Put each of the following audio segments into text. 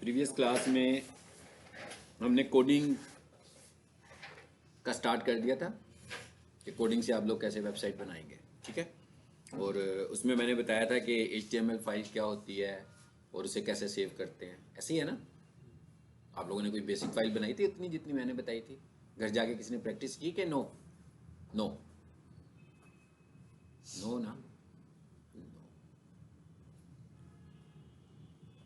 Previous class में हमने coding का स्टार्ट कर दिया था कि कोडिंग से आप लोग कैसे वेबसाइट बनाएंगे, ठीक है। और उसमें मैंने बताया था कि HTML फाइल क्या होती है और उसे कैसे सेव करते हैं। ऐसे ही है ना? आप लोगों ने कोई बेसिक फाइल बनाई थी उतनी जितनी मैंने बताई थी? घर जाके किसी ने प्रैक्टिस की कि नो? नो नो ना।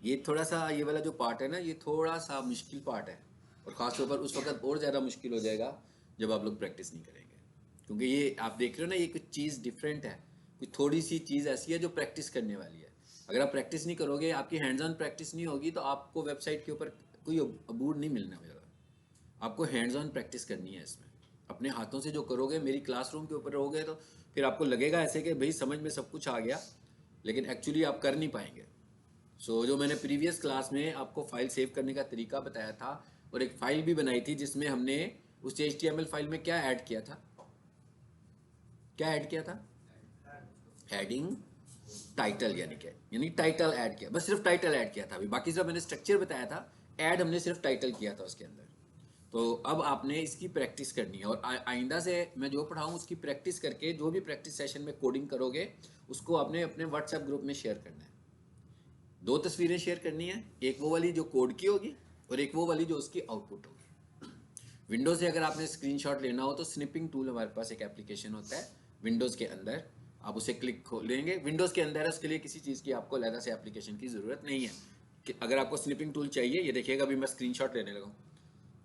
ये थोड़ा सा, ये वाला जो पार्ट है ना, ये थोड़ा सा मुश्किल पार्ट है, और ख़ासतौर पर उस वक्त और ज़्यादा मुश्किल हो जाएगा जब आप लोग प्रैक्टिस नहीं करेंगे, क्योंकि ये आप देख रहे हो ना, ये कुछ चीज़ डिफरेंट है, कोई थोड़ी सी चीज़ ऐसी है जो प्रैक्टिस करने वाली है। अगर आप प्रैक्टिस नहीं करोगे, आपकी हैंड्स ऑन प्रैक्टिस नहीं होगी, तो आपको वेबसाइट के ऊपर कोई अबूर नहीं मिलने वाला। आपको हैंड्स ऑन प्रैक्टिस करनी है इसमें, अपने हाथों से जो करोगे, मेरी क्लासरूम के ऊपर रहोगे तो फिर आपको लगेगा ऐसे कि भाई समझ में सब कुछ आ गया, लेकिन एक्चुअली आप कर नहीं पाएंगे। जो मैंने प्रीवियस क्लास में आपको फाइल सेव करने का तरीका बताया था, और एक फाइल भी बनाई थी जिसमें हमने उस HTML फाइल में क्या ऐड किया था? क्या ऐड किया था? हेडिंग, टाइटल, यानी टाइटल ऐड किया, बस सिर्फ टाइटल ऐड किया था। अभी बाकी सब मैंने स्ट्रक्चर बताया था, ऐड हमने सिर्फ टाइटल किया था उसके अंदर। तो अब आपने इसकी प्रैक्टिस करनी है, और आइंदा से मैं जो पढ़ाऊँ उसकी प्रैक्टिस करके, जो भी प्रैक्टिस सेशन में कोडिंग करोगे उसको आपने अपने व्हाट्सएप ग्रुप में शेयर करना है। 2 तस्वीरें शेयर करनी है, एक वो वाली जो कोड की होगी और एक वो वाली जो उसकी आउटपुट होगी। विंडोज से अगर आपने स्क्रीनशॉट लेना हो तो स्निपिंग टूल हमारे पास एक एप्लीकेशन होता है विंडोज़ के अंदर, आप उसे क्लिक खोलेंगे, विंडोज़ के अंदर है, उसके लिए किसी चीज़ की आपको अलग से एप्लीकेशन की ज़रूरत नहीं है। कि अगर आपको स्निपिंग टूल चाहिए, ये देखिएगा अभी मैं स्क्रीनशॉट लेने लगा,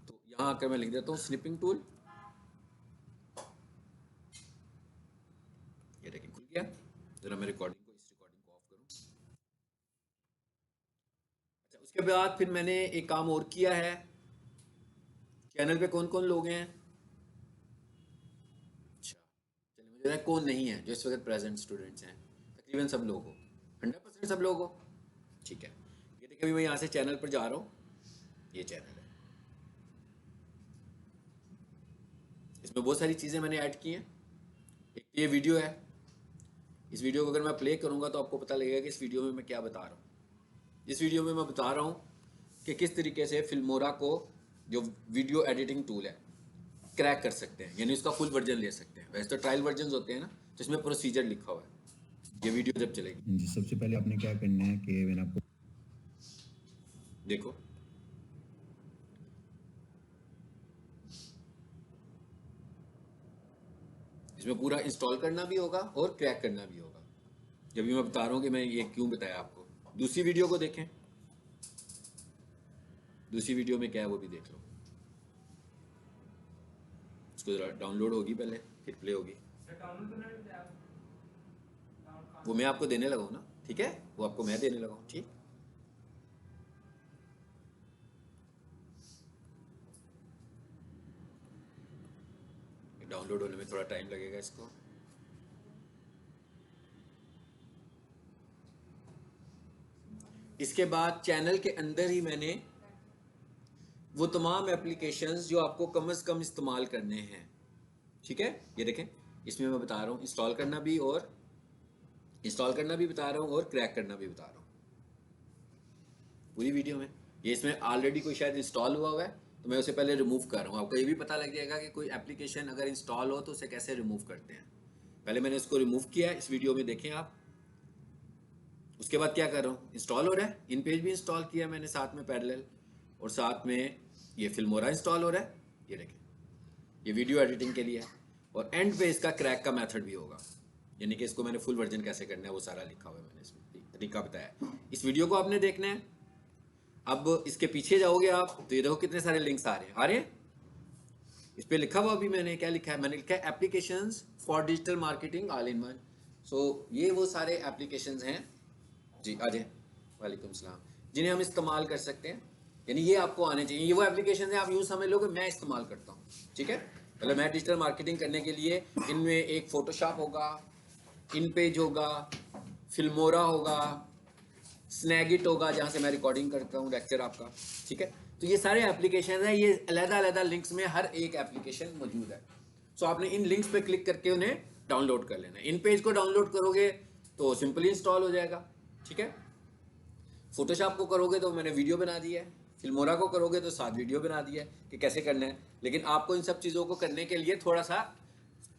तो यहाँ आकर मैं लिख देता हूँ स्निपिंग टूल, ये देखिए खुल गया। जरा मैं रिकॉर्डिंग को ऑफ करूँ। अच्छा, उसके बाद फिर मैंने एक काम और किया है। चैनल पे कौन कौन लोग हैं? अच्छा, चलिए मुझे लगा कौन नहीं है जो इस वक्त प्रेजेंट स्टूडेंट्स हैं। तकरीबन सब लोग हो, 100% सब लोग हो, ठीक है। ये देखिए अभी मैं यहाँ से चैनल पर जा रहा हूँ, ये चैनल है, इसमें बहुत सारी चीज़ें मैंने ऐड की हैं। एक तो ये वीडियो है, इस वीडियो को अगर मैं प्ले करूँगा तो आपको पता लगेगा कि इस वीडियो में मैं क्या बता रहा हूँ। इस वीडियो में मैं बता रहा हूँ कि किस तरीके से फिल्मोरा को, जो वीडियो एडिटिंग टूल है, क्रैक कर सकते हैं, यानी इसका फुल वर्जन ले सकते हैं। वैसे तो ट्रायल वर्जन होते हैं ना, जिसमें प्रोसीजर लिखा हुआ है। ये वीडियो जब चलेगी, जी, सबसे पहले आपने क्या करना है कि मैंने आपको देखो इसमें पूरा इंस्टॉल करना भी होगा और क्रैक करना भी होगा। जब भी मैं बता रहा हूँ कि मैं ये क्यों बताया आपको। दूसरी वीडियो को देखें, दूसरी वीडियो में क्या है वो भी देख लो। इसको जरा डाउनलोड होगी पहले, फिर प्ले होगी। वो मैं आपको देने लगा हूँ ना, ठीक है, वो आपको मैं देने लगा हूँ, ठीक। डाउनलोड होने में थोड़ा टाइम लगेगा इसको। इसके बाद चैनल के अंदर ही मैंने वो तमाम एप्लीकेशंस जो आपको कम से कम इस्तेमाल करने हैं, ठीक है, ये देखें, इसमें मैं बता रहा हूँ इंस्टॉल करना भी, और इंस्टॉल करना भी बता रहा हूँ और क्रैक करना भी बता रहा हूँ पूरी वीडियो में। ये इसमें ऑलरेडी कोई शायद इंस्टॉल हुआ है, तो मैं उसे पहले रिमूव कर रहा हूँ। आपको ये भी पता लग जाएगा कि कोई एप्लीकेशन अगर इंस्टॉल हो तो उसे कैसे रिमूव करते हैं। पहले मैंने इसको रिमूव किया है, इस वीडियो में देखें आप। उसके बाद क्या कर रहा हूँ, इंस्टॉल हो रहा है, इन पेज भी इंस्टॉल किया मैंने साथ में पैरेलल, और साथ में ये फिल्मोरा इंस्टॉल हो रहा है, ये देखें, ये वीडियो एडिटिंग के लिए है। और एंड पे इसका क्रैक का मेथड भी होगा, यानी कि इसको मैंने फुल वर्जन कैसे करना है वो सारा लिखा हुआ है, मैंने इसमें तरीका बताया। इस वीडियो को आपने देखना है। अब इसके पीछे जाओगे आप तो ये देखो कितने सारे लिंक्स आ रहे हैं। इस पे लिखा हुआ भी मैंने क्या लिखा है, मैंने लिखा है applications for digital marketing all in one. ये वो सारे एप्लीकेशंस हैं जी, आ जाए, वालेकुम सलाम, जिन्हें हम इस्तेमाल कर सकते हैं, यानी ये आपको आने चाहिए। ये वो एप्लीकेशन है, आप यूँ समझ लो कि मैं इस्तेमाल करता हूँ, ठीक है। मतलब मैं डिजिटल मार्केटिंग करने के लिए, इनमें एक फोटोशॉप होगा, इन पेज होगा, फिल्मोरा होगा, स्नैगिट होगा जहाँ से मैं रिकॉर्डिंग करता हूँ लेक्चर आपका, ठीक है। तो ये सारे एप्लीकेशन है, ये अलग-अलग लिंक्स में हर एक एप्लीकेशन मौजूद है। आपने इन लिंक्स पे क्लिक करके उन्हें डाउनलोड कर लेना है। इन पेज को डाउनलोड करोगे तो सिंपली इंस्टॉल हो जाएगा, ठीक है। फोटोशॉप को करोगे तो मैंने वीडियो बना दिया है, फिल्मोरा को करोगे तो साथ वीडियो बना दिया है कि कैसे करना है। लेकिन आपको इन सब चीज़ों को करने के लिए थोड़ा सा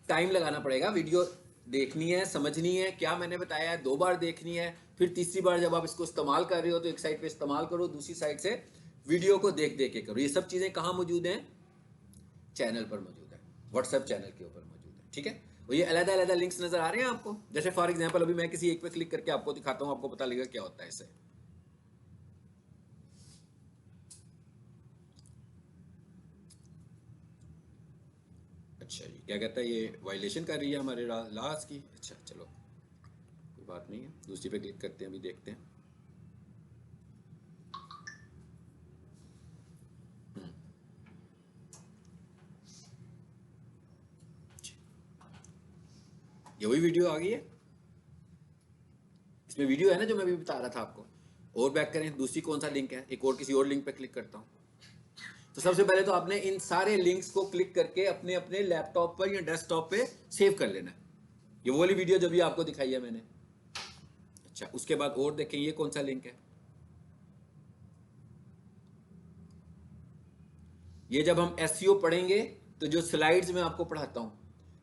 टाइम लगाना पड़ेगा। वीडियो देखनी है, समझनी है क्या मैंने बताया है, 2 बार देखनी है, फिर तीसरी बार जब आप इसको इस्तेमाल कर रहे हो तो एक साइड पे इस्तेमाल करो, दूसरी साइड से वीडियो को देख देख के करो। ये सब चीज़ें कहाँ मौजूद हैं? चैनल पर मौजूद है, व्हाट्सएप चैनल के ऊपर मौजूद है, ठीक है। और ये अलग अलग लिंक्स नजर आ रहे हैं आपको। जैसे फॉर एग्जांपल अभी मैं किसी एक पे क्लिक करके आपको दिखाता हूँ, आपको पता लगेगा क्या होता है इससे। अच्छा जी, क्या कहता है ये वायलेशन कर रही है हमारे लॉज की। अच्छा चलो कोई बात नहीं है, दूसरी पे क्लिक करते हैं, अभी देखते हैं। ये वही वीडियो आ गई है, इसमें वीडियो है ना जो मैं अभी बता रहा था आपको। और बैक करें, दूसरी कौन सा लिंक है, एक और किसी और लिंक पे क्लिक करता हूँ। तो सबसे पहले तो आपने इन सारे लिंक्स को क्लिक करके अपने अपने लैपटॉप पर या डेस्कटॉप पे सेव कर लेना है। ये वो वाली वीडियो जो भी आपको दिखाई है मैंने। अच्छा, उसके बाद और देखें ये कौन सा लिंक है। ये जब हम एसईओ पढ़ेंगे तो जो स्लाइड्स में आपको पढ़ाता हूँ,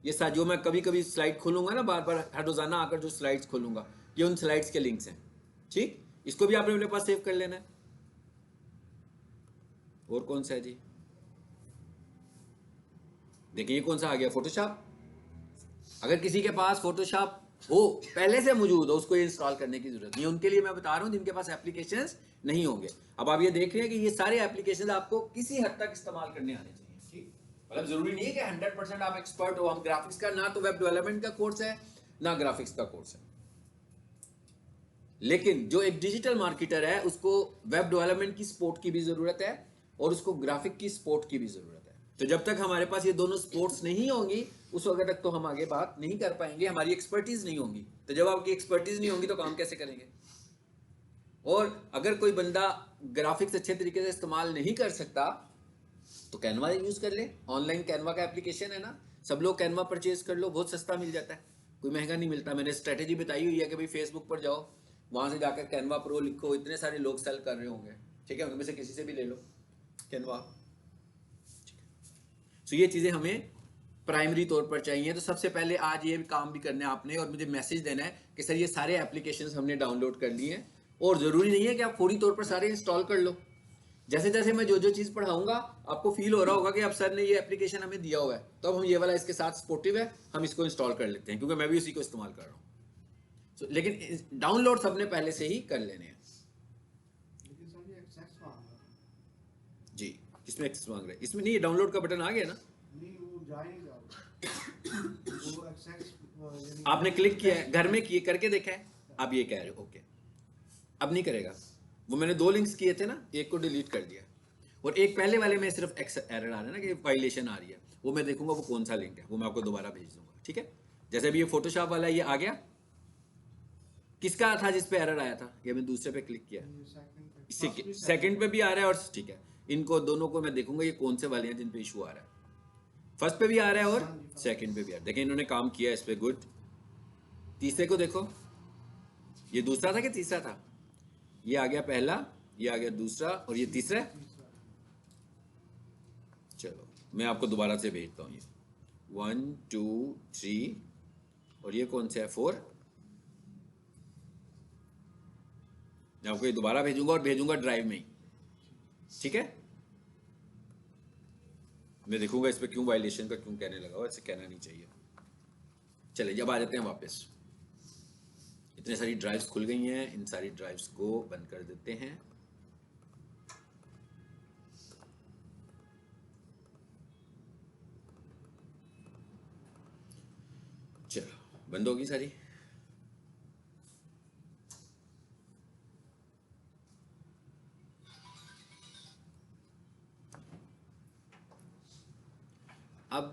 ये जो मैं कभी कभी स्लाइड खोलूंगा ना, बार बार हर रोजाना आकर जो स्लाइड्स खोलूंगा, ये उन स्लाइड्स के लिंक्स हैं। ठीक, इसको भी आपने अपने पास सेव कर लेना है। और कौन सा है जी, देखिए ये कौन सा आ गया, फोटोशॉप। अगर किसी के पास फोटोशॉप हो, पहले से मौजूद हो, उसको इंस्टॉल करने की जरूरत नहीं है। उनके लिए मैं बता रहा हूं जिनके पास एप्लीकेशंस नहीं होंगे। अब आप ये देख रहे हैं कि ये सारे एप्लीकेशंस आपको किसी हद तक इस्तेमाल करने आने चाहिए। ठीक, मतलब जरूरी नहीं है कि 100% आप एक्सपर्ट हो। हम ग्राफिक्स का ना तो वेब डेवलपमेंट का कोर्स है ना ग्राफिक्स का कोर्स है, लेकिन जो एक डिजिटल मार्केटर है उसको वेब डेवलपमेंट की सपोर्ट की भी जरूरत है और उसको ग्राफिक की सपोर्ट की भी जरूरत है। तो जब तक हमारे पास ये दोनों सपोर्ट्स नहीं होंगी उस वक्त तक तो हम आगे बात नहीं कर पाएंगे, हमारी एक्सपर्टीज नहीं होगी। तो जब आपकी एक्सपर्टीज नहीं होगी तो काम कैसे करेंगे। और अगर कोई बंदा ग्राफिक्स अच्छे तरीके से इस्तेमाल नहीं कर सकता तो कैनवा यूज कर ले। ऑनलाइन कैनवा का एप्लीकेशन है ना, सब लोग कैनवा परचेज कर लो, बहुत सस्ता मिल जाता है, कोई महंगा नहीं मिलता। मैंने स्ट्रेटेजी बताई हुई है कि भाई फेसबुक पर जाओ, वहां से जाकर कैनवा प्रो लिखो, इतने सारे लोग सेल कर रहे होंगे, ठीक है, उनमें से किसी से भी ले लो कैनवा। तो ये चीजें हमें प्राइमरी तौर पर चाहिए। तो सबसे पहले आज ये काम भी करना है आपने और मुझे मैसेज देना है कि सर ये सारे एप्लीकेशंस हमने डाउनलोड कर लिए हैं। और जरूरी नहीं है कि आप फौरी तौर पर सारे इंस्टॉल कर लो। जैसे जैसे मैं जो जो चीज पढ़ाऊंगा आपको फील हो रहा होगा कि अब सर ने ये एप्लीकेशन हमें दिया हुआ है, तो अब हम ये वाला इसके साथ सपोर्टिव है, हम इसको इंस्टॉल कर लेते हैं, क्योंकि मैं भी उसी को इस्तेमाल कर रहा हूँ। लेकिन डाउनलोड सबने पहले से ही कर लेने हैं। जी, किसमें एक्सेस मांग रहे हैं? इसमें नहीं, डाउनलोड का बटन आ गया ना, आपने क्लिक किया है, घर में किए करके देखा है, आप ये कह रहे हो ओके। अब नहीं करेगा, वो मैंने 2 लिंक्स किए थे ना, एक को डिलीट कर दिया और एक पहले वाले में सिर्फ एरर आ रहा है ना कि वायलेशन आ रही है, वो मैं देखूंगा वो कौन सा लिंक है, वो मैं आपको दोबारा भेज दूंगा। ठीक है, जैसे भी ये फोटोशॉप वाला ये आ गया, किसका था जिस पे एरर आया था, ये मैं दूसरे पे क्लिक किया, इससे सेकंड पे भी आ रहा है और ठीक है, इनको दोनों को मैं देखूंगा ये कौन से वाले हैं जिन पे इशू आ रहा है। फर्स्ट पे भी आ रहा है और सेकंड पे भी आ रहा है। देखिए इन्होंने काम किया इस पे, गुड। तीसरे को देखो, ये दूसरा था कि तीसरा था, ये आ गया पहला, ये आ गया दूसरा और ये तीसरा। चलो मैं आपको दोबारा से भेजता हूँ, ये 1 2 3 और ये कौन सा है 4। मैं आपको ये दोबारा भेजूंगा और भेजूंगा ड्राइव में ही, ठीक है। मैं देखूंगा इस पे क्यों वायलेशन का क्यों कहने लगा, ऐसे कहना नहीं चाहिए। चले जब आ जाते हैं वापस, इतने सारी ड्राइव्स खुल गई हैं, इन सारी ड्राइव्स को बंद कर देते हैं। चलो बंद होगी सारी। अब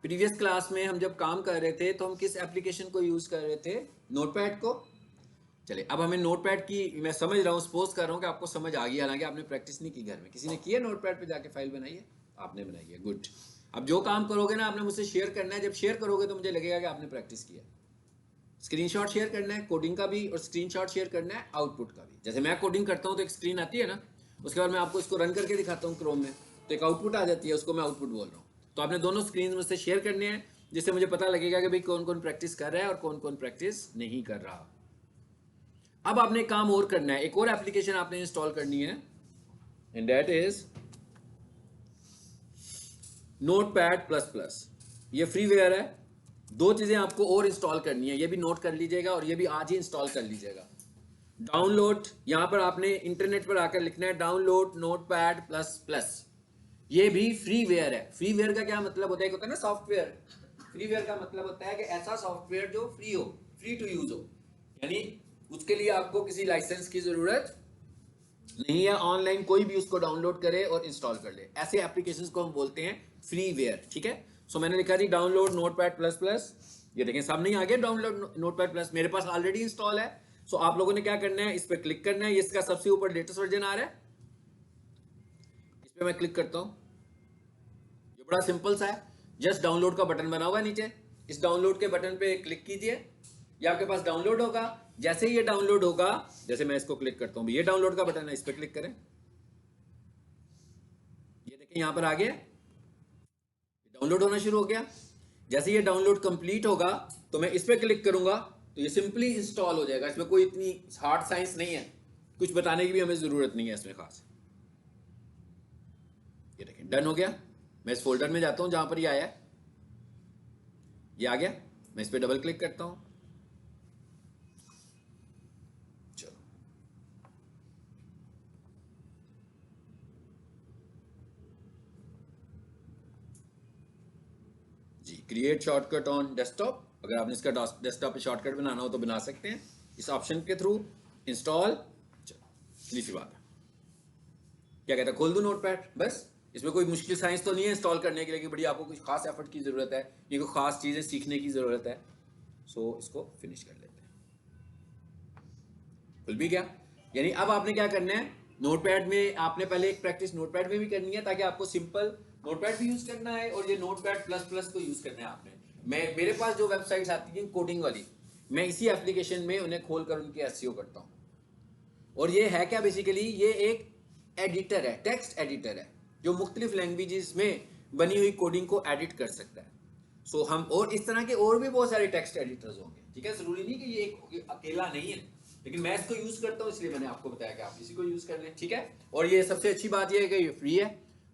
प्रीवियस क्लास में हम जब काम कर रहे थे तो हम किस एप्लीकेशन को यूज कर रहे थे, नोटपैड को। चलिए अब हमें नोटपैड की, मैं समझ रहा हूँ, सपोज कर रहा हूँ कि आपको समझ आ गई, हालांकि आपने प्रैक्टिस नहीं की घर में। किसी ने की है नोटपैड पे जाके फाइल बनाई है? आपने बनाई है, गुड। अब जो काम करोगे ना आपने मुझसे शेयर करना है, जब शेयर करोगे तो मुझे लगेगा कि आपने प्रैक्टिस किया। स्क्रीनशॉट शेयर करना है कोडिंग का भी और स्क्रीनशॉट शेयर करना है आउटपुट का भी। जैसे मैं कोडिंग करता हूँ तो एक स्क्रीन आती है ना, उसके बाद मैं आपको इसको रन करके दिखाता हूँ क्रोम में, तो एक आउटपुट आ जाती है, उसको मैं आउटपुट बोल रहा हूँ। तो आपने दोनों स्क्रीन मुझसे शेयर करने हैं, जिससे मुझे पता लगेगा कि भाई कौन कौन प्रैक्टिस कर रहा है और कौन कौन प्रैक्टिस नहीं कर रहा। अब आपने काम और करना है, एक और एप्लीकेशन आपने इंस्टॉल करनी है, एंड दैट इज Notepad++। ये फ्रीवेयर है। दो चीजें आपको और इंस्टॉल करनी है, ये भी नोट कर लीजिएगा और ये भी आज ही इंस्टॉल कर लीजिएगा। डाउनलोड, यहां पर आपने इंटरनेट पर आकर लिखना है डाउनलोड Notepad++। ये भी फ्रीवेयर है। फ्रीवेयर का क्या मतलब होता है, होता है ना सॉफ्टवेयर। फ्रीवेयर का मतलब होता है कि ऐसा सॉफ्टवेयर जो फ्री हो, फ्री टू यूज हो, यानी उसके लिए आपको किसी लाइसेंस की जरूरत नहीं है, ऑनलाइन कोई भी उसको डाउनलोड करे और इंस्टॉल कर ले। ऐसे एप्लीकेशंस को हम बोलते हैं फ्रीवेयर, ठीक है। सो मैंने लिखा जी डाउनलोड Notepad++। ये देखें सामने आ गया डाउनलोड Notepad++, मेरे पास ऑलरेडी इंस्टॉल है। सो आप लोगों ने क्या करना है, इस पर क्लिक करना है, इसका सबसे ऊपर लेटेस्ट वर्जन आ रहा है, इस पर मैं क्लिक करता हूं। ये बड़ा सिंपल सा है, जस्ट डाउनलोड का बटन बना हुआ है नीचे, इस डाउनलोड के बटन पे क्लिक कीजिए, ये आपके पास डाउनलोड होगा। जैसे ही ये डाउनलोड होगा, जैसे मैं इसको क्लिक करता हूं, ये डाउनलोड का बटन है, इस पर क्लिक करें, ये देखें यहां पर आ गया, डाउनलोड होना शुरू हो गया। जैसे ये डाउनलोड कंप्लीट होगा तो मैं इस पर क्लिक करूंगा तो ये सिंपली इंस्टॉल हो जाएगा। इसमें कोई इतनी हार्ड साइंस नहीं है, कुछ बताने की भी हमें जरूरत नहीं है इसमें खास। ये देखें डन हो गया। मैं इस फोल्डर में जाता हूं जहां पर ये आया है, ये आ गया, मैं इस पर डबल क्लिक करता हूं। चलो जी, क्रिएट शॉर्टकट ऑन डेस्कटॉप। अगर आपने इसका डेस्कटॉप पे शॉर्टकट बनाना हो तो बना सकते हैं इस ऑप्शन के थ्रू। इंस्टॉल, चलो सी बात है, क्या कहता है, खोल दूं नोटपैड, बस। इसमें कोई मुश्किल साइंस तो नहीं है इंस्टॉल करने के लिए कि बड़ी आपको कुछ खास एफर्ट की जरूरत है, ये कोई खास चीजें सीखने की जरूरत है। सो इसको फिनिश कर लेते हैं। खुल भी गया। यानी अब आपने क्या करना है, नोटपैड में आपने पहले एक प्रैक्टिस नोटपैड में भी करनी है, ताकि आपको सिंपल नोटपैड भी यूज करना है और ये Notepad++ को यूज करना है आपने। मेरे पास जो वेबसाइट्स आती हैं कोडिंग वाली, मैं इसी एप्लीकेशन में उन्हें खोलकर उनकी एसईओ करता हूँ। और ये है क्या, बेसिकली ये एक एडिटर है, टेक्स्ट एडिटर है, जो मुख्तलिफ लैंग्वेजेस में बनी हुई कोडिंग को एडिट कर सकता है। सो हम और इस तरह के और भी बहुत सारे टेक्स्ट एडिटर्स होंगे, ठीक है, जरूरी नहीं कि ये एक अकेला नहीं है, लेकिन मैं इसको यूज करता हूँ इसलिए मैंने आपको बताया कि आप इसी को यूज कर लें, ठीक है। और ये सबसे अच्छी बात ये है कि ये फ्री है,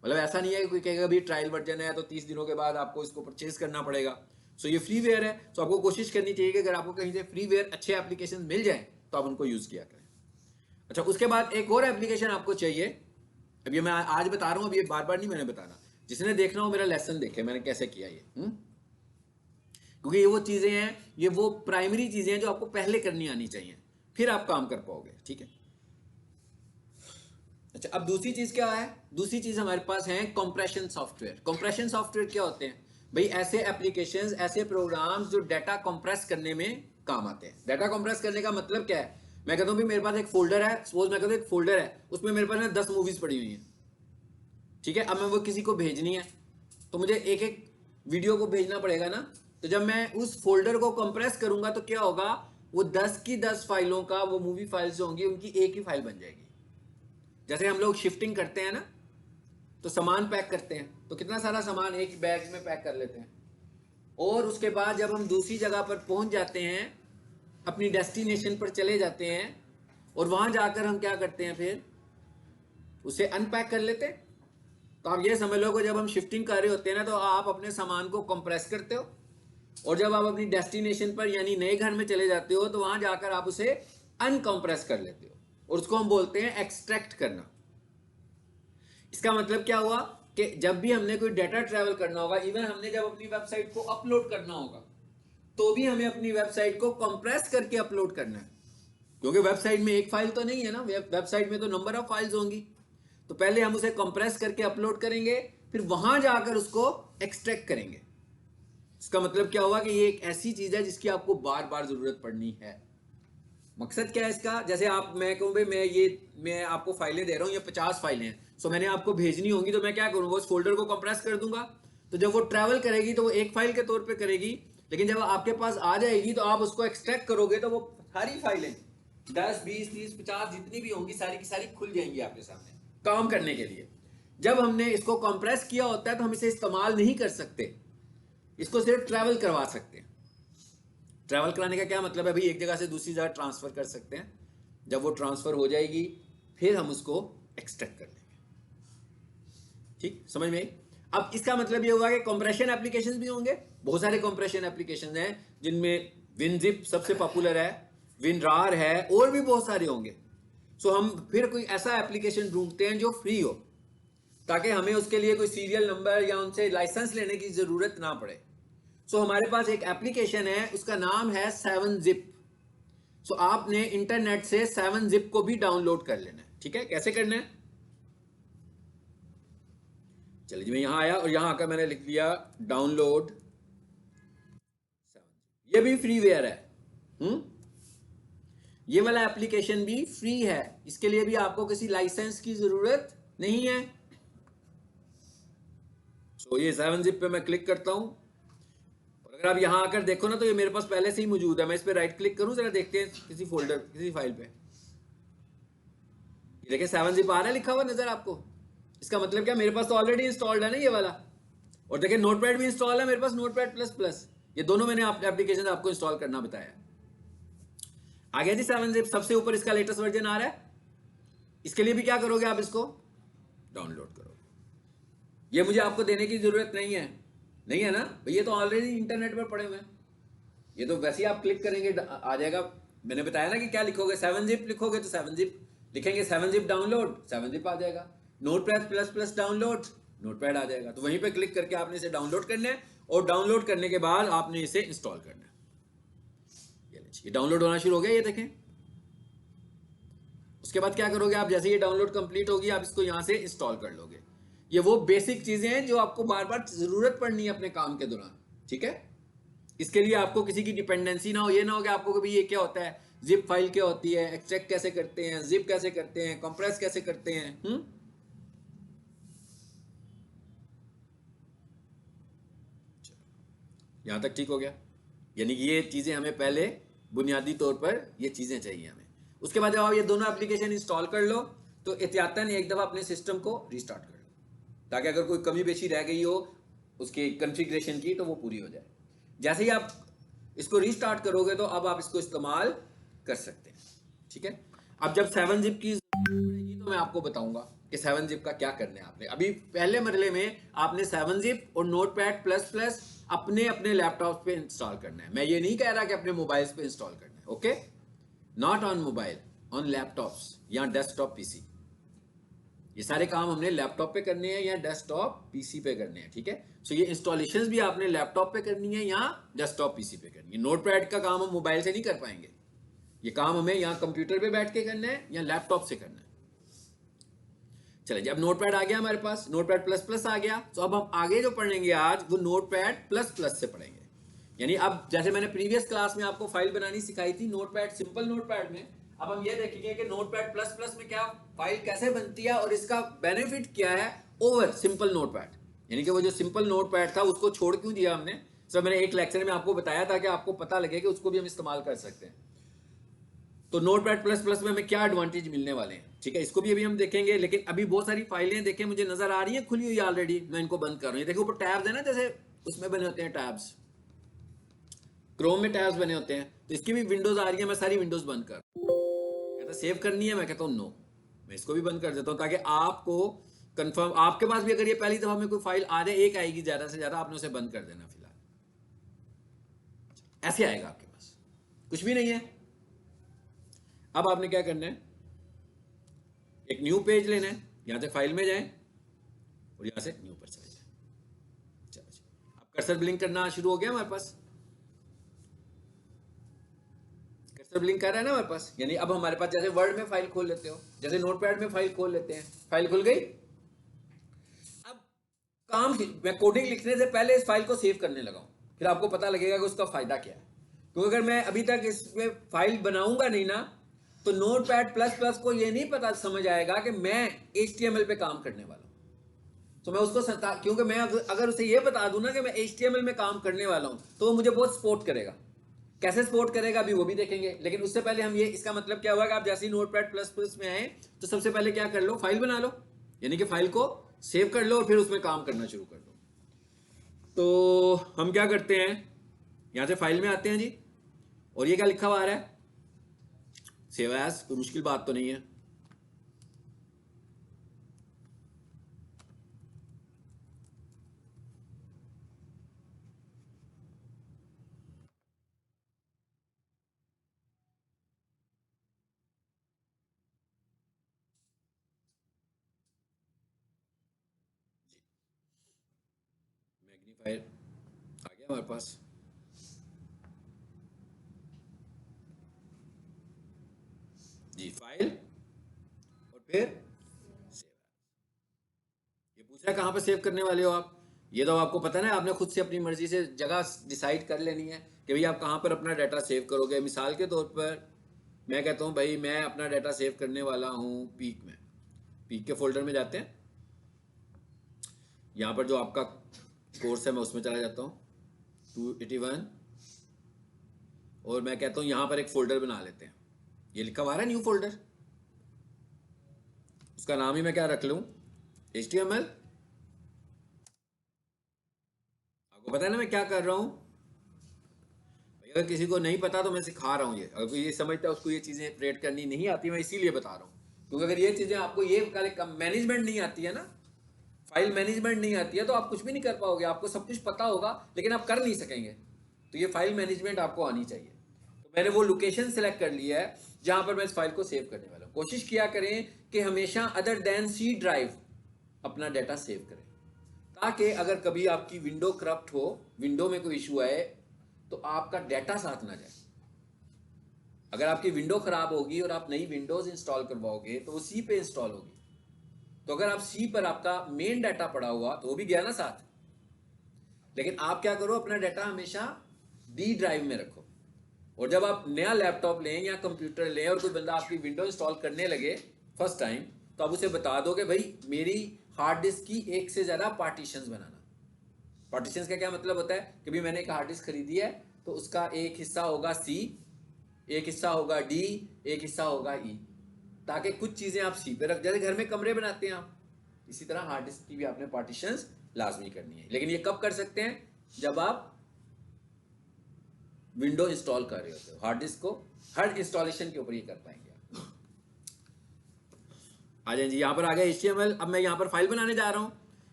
मतलब ऐसा नहीं है कि कोई कहेगा भी ट्रायल वर्जन है तो 30 दिनों के बाद आपको इसको परचेज करना पड़ेगा। सो ये फ्रीवेयर है, तो आपको कोशिश करनी चाहिए कि अगर आपको कहीं से फ्रीवेयर अच्छे एप्लीकेशन मिल जाए तो आप उनको यूज किया करें। अच्छा, उसके बाद एक और एप्लीकेशन आपको चाहिए, अब ये मैं आज बता रहा हूँ, अब ये बार बार नहीं मैंने बताना, जिसने देखना हो मेरा लेसन देखे मैंने कैसे किया ये, क्योंकि ये वो चीजें हैं, ये वो प्राइमरी चीजें हैं जो आपको पहले करनी आनी चाहिए, फिर आप काम कर पाओगे, ठीक है। अच्छा, अब दूसरी चीज क्या है, दूसरी चीज हमारे पास है कंप्रेशन सॉफ्टवेयर। कंप्रेशन सॉफ्टवेयर क्या होते हैं भाई, ऐसे एप्लीकेशंस, ऐसे प्रोग्राम्स जो डाटा कंप्रेस करने में काम आते हैं। डाटा कंप्रेस करने का मतलब क्या है, मैं कहता हूं मेरे पास एक फोल्डर है, सपोज मैं कहता हूं एक फोल्डर है, उसमें मेरे पास 10 मूवीज पड़ी हुई हैं, ठीक है। अब मैं वो किसी को भेजनी है तो मुझे एक एक वीडियो को भेजना पड़ेगा ना, तो जब मैं उस फोल्डर को कंप्रेस करूंगा तो क्या होगा, वो 10 की 10 फाइलों का, वो मूवी फाइल्स जो होंगी उनकी एक ही फाइल बन जाएगी। जैसे हम लोग शिफ्टिंग करते हैं ना, तो सामान पैक करते हैं, तो कितना सारा सामान एक बैग में पैक कर लेते हैं, और उसके बाद जब हम दूसरी जगह पर पहुंच जाते हैं, अपनी डेस्टिनेशन पर चले जाते हैं, और वहां जाकर हम क्या करते हैं, फिर उसे अनपैक कर लेते हैं। तो आप ये समझ लो कि जब हम शिफ्टिंग कर रहे होते हैं ना, तो आप अपने सामान को कंप्रेस करते हो, और जब आप अपनी डेस्टिनेशन पर यानी नए घर में चले जाते हो तो वहां जाकर आप उसे अनकंप्रेस कर लेते हो, और उसको हम बोलते हैं एक्सट्रैक्ट करना। इसका मतलब क्या हुआ कि जब भी हमने कोई डाटा ट्रैवल करना होगा, इवन हमने जब अपनी वेबसाइट को अपलोड करना होगा, तो भी हमें अपनी वेबसाइट को कंप्रेस करके अपलोड करना है, क्योंकि वेबसाइट में एक फाइल तो नहीं है ना, वेबसाइट में तो नंबर ऑफ फाइल्स होंगी। तो पहले हम उसे कंप्रेस करके अपलोड करेंगे, फिर वहां जाकर उसको एक्सट्रैक्ट करेंगे। इसका मतलब क्या हुआ कि ये एक ऐसी चीज है जिसकी आपको बार बार जरूरत पड़नी है। मकसद क्या है इसका, जैसे आप, मैं कहूँ भाई मैं आपको फाइलें दे रहा हूँ, ये 50 फाइलें हैं, सो मैंने आपको भेजनी होंगी, तो मैं क्या करूँगा, उस फोल्डर को कंप्रेस कर दूंगा, तो जब वो ट्रैवल करेगी तो वो एक फाइल के तौर पे करेगी, लेकिन जब आपके पास आ जाएगी तो आप उसको एक्सट्रैक्ट करोगे तो वो सारी फाइलें 10, 20, 30, 50 जितनी भी होंगी सारी की सारी खुल जाएंगी आपके सामने काम करने के लिए। जब हमने इसको कंप्रेस किया होता है तो हम इसे इस्तेमाल नहीं कर सकते, इसको सिर्फ ट्रैवल करवा सकते हैं। ट्रैवल कराने का क्या मतलब है भाई, एक जगह से दूसरी जगह ट्रांसफर कर सकते हैं। जब वो ट्रांसफर हो जाएगी फिर हम उसको एक्सट्रैक्ट कर लेंगे। ठीक, समझ में आई? अब इसका मतलब ये होगा कि कंप्रेशन एप्लीकेशंस भी होंगे, बहुत सारे कंप्रेशन एप्लीकेशंस हैं जिनमें विनजिप सबसे पॉपुलर है, विनरार है, और भी बहुत सारे होंगे। सो हम फिर कोई ऐसा एप्लीकेशन ढूंढते हैं जो फ्री हो, ताकि हमें उसके लिए कोई सीरियल नंबर या उनसे लाइसेंस लेने की जरूरत ना पड़े। सो हमारे पास एक एप्लीकेशन है, उसका नाम है 7zip। सो आपने इंटरनेट से 7zip को भी डाउनलोड कर लेना है। ठीक है, कैसे करना है? चलिए जी, मैं यहां आया और यहां आकर मैंने लिख दिया डाउनलोड 7zip। ये भी फ्रीवेयर है। ये वाला एप्लीकेशन भी फ्री है, इसके लिए भी आपको किसी लाइसेंस की जरूरत नहीं है। सो ये 7zip पे मैं क्लिक करता हूं और अगर आप यहां आकर देखो ना तो ये मेरे पास पहले से ही मौजूद है। मैं इस पे राइट क्लिक करूं, जरा देखते हैं किसी फोल्डर किसी फाइल पे। ये देखिए 7zip आ रहा है लिखा हुआ नजर आपको। इसका मतलब क्या, मेरे पास तो ऑलरेडी इंस्टॉल्ड है ना ये वाला। और देखिए नोटपैड भी इंस्टॉल है मेरे पास, नोटपैड प्लस प्लस। ये दोनों मैंने एप्लीकेशन आपको इंस्टॉल करना बताया। आ गया जी 7zip, सबसे ऊपर इसका लेटेस्ट वर्जन आ रहा है। इसके लिए भी क्या करोगे, आप इसको डाउनलोड करोगे। ये मुझे आपको देने की जरूरत नहीं है, नहीं है ना भाई, ये तो ऑलरेडी इंटरनेट पर पड़े हुए हैं। ये तो वैसे ही आप क्लिक करेंगे आ जाएगा। मैंने बताया ना कि क्या लिखोगे, 7zip लिखोगे तो 7zip लिखेंगे, 7zip डाउनलोड 7zip आ जाएगा, notepad plus plus download notepad आ जाएगा। तो वहीं पे क्लिक करके आपने इसे डाउनलोड करना है और डाउनलोड करने के बाद आपने इसे इंस्टॉल करना है। ये डाउनलोड होना शुरू हो गया, ये देखें। उसके बाद क्या करोगे आप, जैसे ये डाउनलोड कंप्लीट होगी आप इसको यहां से इंस्टॉल कर लोगे। ये वो बेसिक चीजें हैं जो आपको बार बार जरूरत पड़नी है अपने काम के दौरान। ठीक है, इसके लिए आपको किसी की डिपेंडेंसी ना हो। ये ना हो कि आपको कभी ये क्या होता है, जिप फाइल क्या होती है, एक्सट्रैक्ट कैसे करते हैं, जिप कैसे करते हैं, कंप्रेस कैसे करते हैं। यहां तक ठीक हो गया। यानी कि ये चीजें हमें पहले बुनियादी तौर पर ये चीजें चाहिए हमें। उसके बाद जब आप ये दोनों एप्लीकेशन इंस्टॉल कर लो तो एहतियातन एक दफा अपने सिस्टम को रीस्टार्ट कर लो, ताकि अगर कोई कमी पेशी रह गई हो उसकी कॉन्फ़िगरेशन की तो वो पूरी हो जाए। जैसे ही आप इसको रीस्टार्ट करोगे तो अब आप इसको इस्तेमाल कर सकते हैं। ठीक है, अब जब 7zip की पड़ेगी तो मैं आपको बताऊंगा कि 7zip का क्या करना है आपने। अभी पहले मरले में आपने 7zip और नोटपैड प्लस प्लस अपने अपने लैपटॉप पे इंस्टॉल करना है। मैं ये नहीं कह रहा कि अपने मोबाइल्स पे इंस्टॉल करना है, okay, not on mobile, on laptops या डेस्कटॉप पीसी। ये सारे काम हमने लैपटॉप पे करने हैं या डेस्कटॉप पीसी पे करने हैं। ठीक है, सो ये इंस्टॉलेशंस भी आपने लैपटॉप पे करनी है या डेस्कटॉप पीसी पे करनी है। नोटपैड का काम हम मोबाइल से नहीं कर पाएंगे, ये काम हमें या कंप्यूटर पे बैठ के करना है या लैपटॉप से करना है। चलिए, जब नोटपैड आ गया हमारे पास, नोटपैड प्लस प्लस आ गया, तो अब हम आगे जो पढ़ेंगे आज वो नोटपैड प्लस प्लस से पढ़ेंगे। यानी अब जैसे मैंने प्रीवियस क्लास में आपको फाइल बनानी सिखाई थी नोटपैड, सिंपल नोटपैड में, अब हम ये देखेंगे कि नोटपैड प्लस प्लस में क्या फाइल कैसे बनती है और इसका बेनिफिट क्या है ओवर सिंपल नोटपैड। यानी कि वो जो सिंपल नोटपैड था उसको छोड़ क्यों दिया हमने, सर मैंने एक लेक्चर में आपको बताया था कि आपको पता लगे कि उसको भी हम इस्तेमाल कर सकते हैं। तो नोटपैड प्लस प्लस में हमें क्या एडवांटेज मिलने वाले हैं, ठीक है, इसको भी अभी हम देखेंगे। लेकिन अभी बहुत सारी फाइलें देखें मुझे नजर आ रही हैं खुली हुई ऑलरेडी, मैं इनको बंद कर रहा हूँ। ये देखो ऊपर टैब्स है ना, जैसे उसमें बने होते हैं टैब्स, क्रोम में टैब्स बने होते हैं, तो इसकी भी विंडोज आ रही है। मैं सारी विंडोज बंद कर, कहता सेव करनी है, मैं कहता हूँ नो, मैं इसको भी बंद कर देता हूँ ताकि आपको कंफर्म, आपके पास भी अगर ये पहली दफा में कोई फाइल आ जाए, एक आएगी ज्यादा से ज्यादा, आपने उसे बंद कर देना। फिलहाल ऐसे आएगा आपके पास, कुछ भी नहीं है। अब आपने क्या करना है, एक न्यू पेज लेना है, यहां से फाइल में जाएं और यहां से न्यू पर चले जाएं। चलो जी, अब कर्सर ब्लिंक करना शुरू हो गया हमारे पास, कर्सर ब्लिंक कर रहा है ना हमारे पास। यानी अब हमारे पास जैसे वर्ड में फाइल खोल लेते हो, जैसे नोटपैड में फाइल खोल लेते हैं, फाइल खुल गई। अब काम, मैं कोडिंग लिखने से पहले इस फाइल को सेव करने लगा हूं, फिर आपको पता लगेगा कि उसका फायदा क्या है। क्योंकि अगर मैं अभी तक इसमें फाइल बनाऊंगा नहीं ना, तो नोटपैड प्लस प्लस को ये नहीं पता समझ आएगा कि मैं HTML पे काम करने वाला हूं। तो मैं उसको क्योंकि मैं अगर उसे ये बता दूं ना कि मैं HTML में काम करने वाला हूं तो वो मुझे बहुत सपोर्ट करेगा। कैसे सपोर्ट करेगा अभी वो भी देखेंगे, लेकिन उससे पहले हम ये, इसका मतलब क्या हुआ कि आप जैसे ही नोटपैड प्लस प्लस में आए तो सबसे पहले क्या कर लो, फाइल बना लो, यानी कि फाइल को सेव कर लो और फिर उसमें काम करना शुरू कर दो। तो हम क्या करते हैं, यहां से फाइल में आते हैं जी, और ये क्या लिखा हुआ आ रहा है, सेव एज, कोई मुश्किल बात तो नहीं है। मैग्नीफायर आ गया हमारे पास। जी फाइल और फिर सेव। ये पूछ रहा है कहाँ पे सेव करने वाले हो आप, ये तो आपको पता है ना, आपने खुद से अपनी मर्जी से जगह डिसाइड कर लेनी है कि भाई आप कहाँ पर अपना डाटा सेव करोगे। मिसाल के तौर पर मैं कहता हूँ भाई मैं अपना डाटा सेव करने वाला हूँ पीक में, पीक के फोल्डर में जाते हैं, यहाँ पर जो आपका कोर्स है मैं उसमें चला जाता हूँ 281, और मैं कहता हूँ यहाँ पर एक फोल्डर बना लेते हैं, ये लिखा हुआ है न्यू फोल्डर, उसका नाम ही मैं क्या रख लूँ, HTML। आपको पता है ना मैं क्या कर रहा हूँ, अगर किसी को नहीं पता तो मैं सिखा रहा हूँ, ये अगर कोई ये समझता है उसको ये चीज़ें ऑपरेट करनी नहीं आती, मैं इसीलिए बता रहा हूँ, क्योंकि अगर ये चीज़ें आपको ये मैनेजमेंट नहीं आती है ना, फाइल मैनेजमेंट नहीं आती है तो आप कुछ भी नहीं कर पाओगे। आपको सब कुछ पता होगा लेकिन आप कर नहीं सकेंगे, तो ये फाइल मैनेजमेंट आपको आनी चाहिए। तो मैंने वो लोकेशन सेलेक्ट कर लिया है जहां पर मैं इस फाइल को सेव करने वाला हूँ। कोशिश किया करें कि हमेशा अदर देन सी ड्राइव अपना डाटा सेव करें, ताकि अगर कभी आपकी विंडो करप्ट हो, विंडो में कोई इशू आए तो आपका डाटा साथ ना जाए। अगर आपकी विंडो खराब होगी और आप नई विंडोज इंस्टॉल करवाओगे तो वो सी पे इंस्टॉल होगी, तो अगर आप सी पर आपका मेन डाटा पड़ा हुआ तो वो भी गया ना साथ। लेकिन आप क्या करो, अपना डाटा हमेशा डी ड्राइव में रखो, और जब आप नया लैपटॉप लें या कंप्यूटर लें और कोई बंदा आपकी विंडो इंस्टॉल करने लगे फर्स्ट टाइम, तो आप उसे बता दो कि भाई मेरी हार्ड डिस्क की एक से ज़्यादा पार्टीशंस बनाना। पार्टीशंस का क्या मतलब होता है कि भाई मैंने एक हार्ड डिस्क खरीदी है तो उसका एक हिस्सा होगा सी, एक हिस्सा होगा डी, एक हिस्सा होगा ई, ताकि कुछ चीज़ें आप सी पे रख, जैसे घर में कमरे बनाते हैं आप, इसी तरह हार्ड डिस्क की भी आपने पार्टीशंस लाजमी करनी है। लेकिन ये कब कर सकते हैं, जब आप विंडो इंस्टॉल कर रहे होते हो। हार्ड डिस्क को हर इंस्टॉलेशन के ऊपर ये कर पाएंगे आप। आ जाए जी, यहाँ पर आ गया HTML। अब मैं यहाँ पर फाइल बनाने जा रहा हूँ,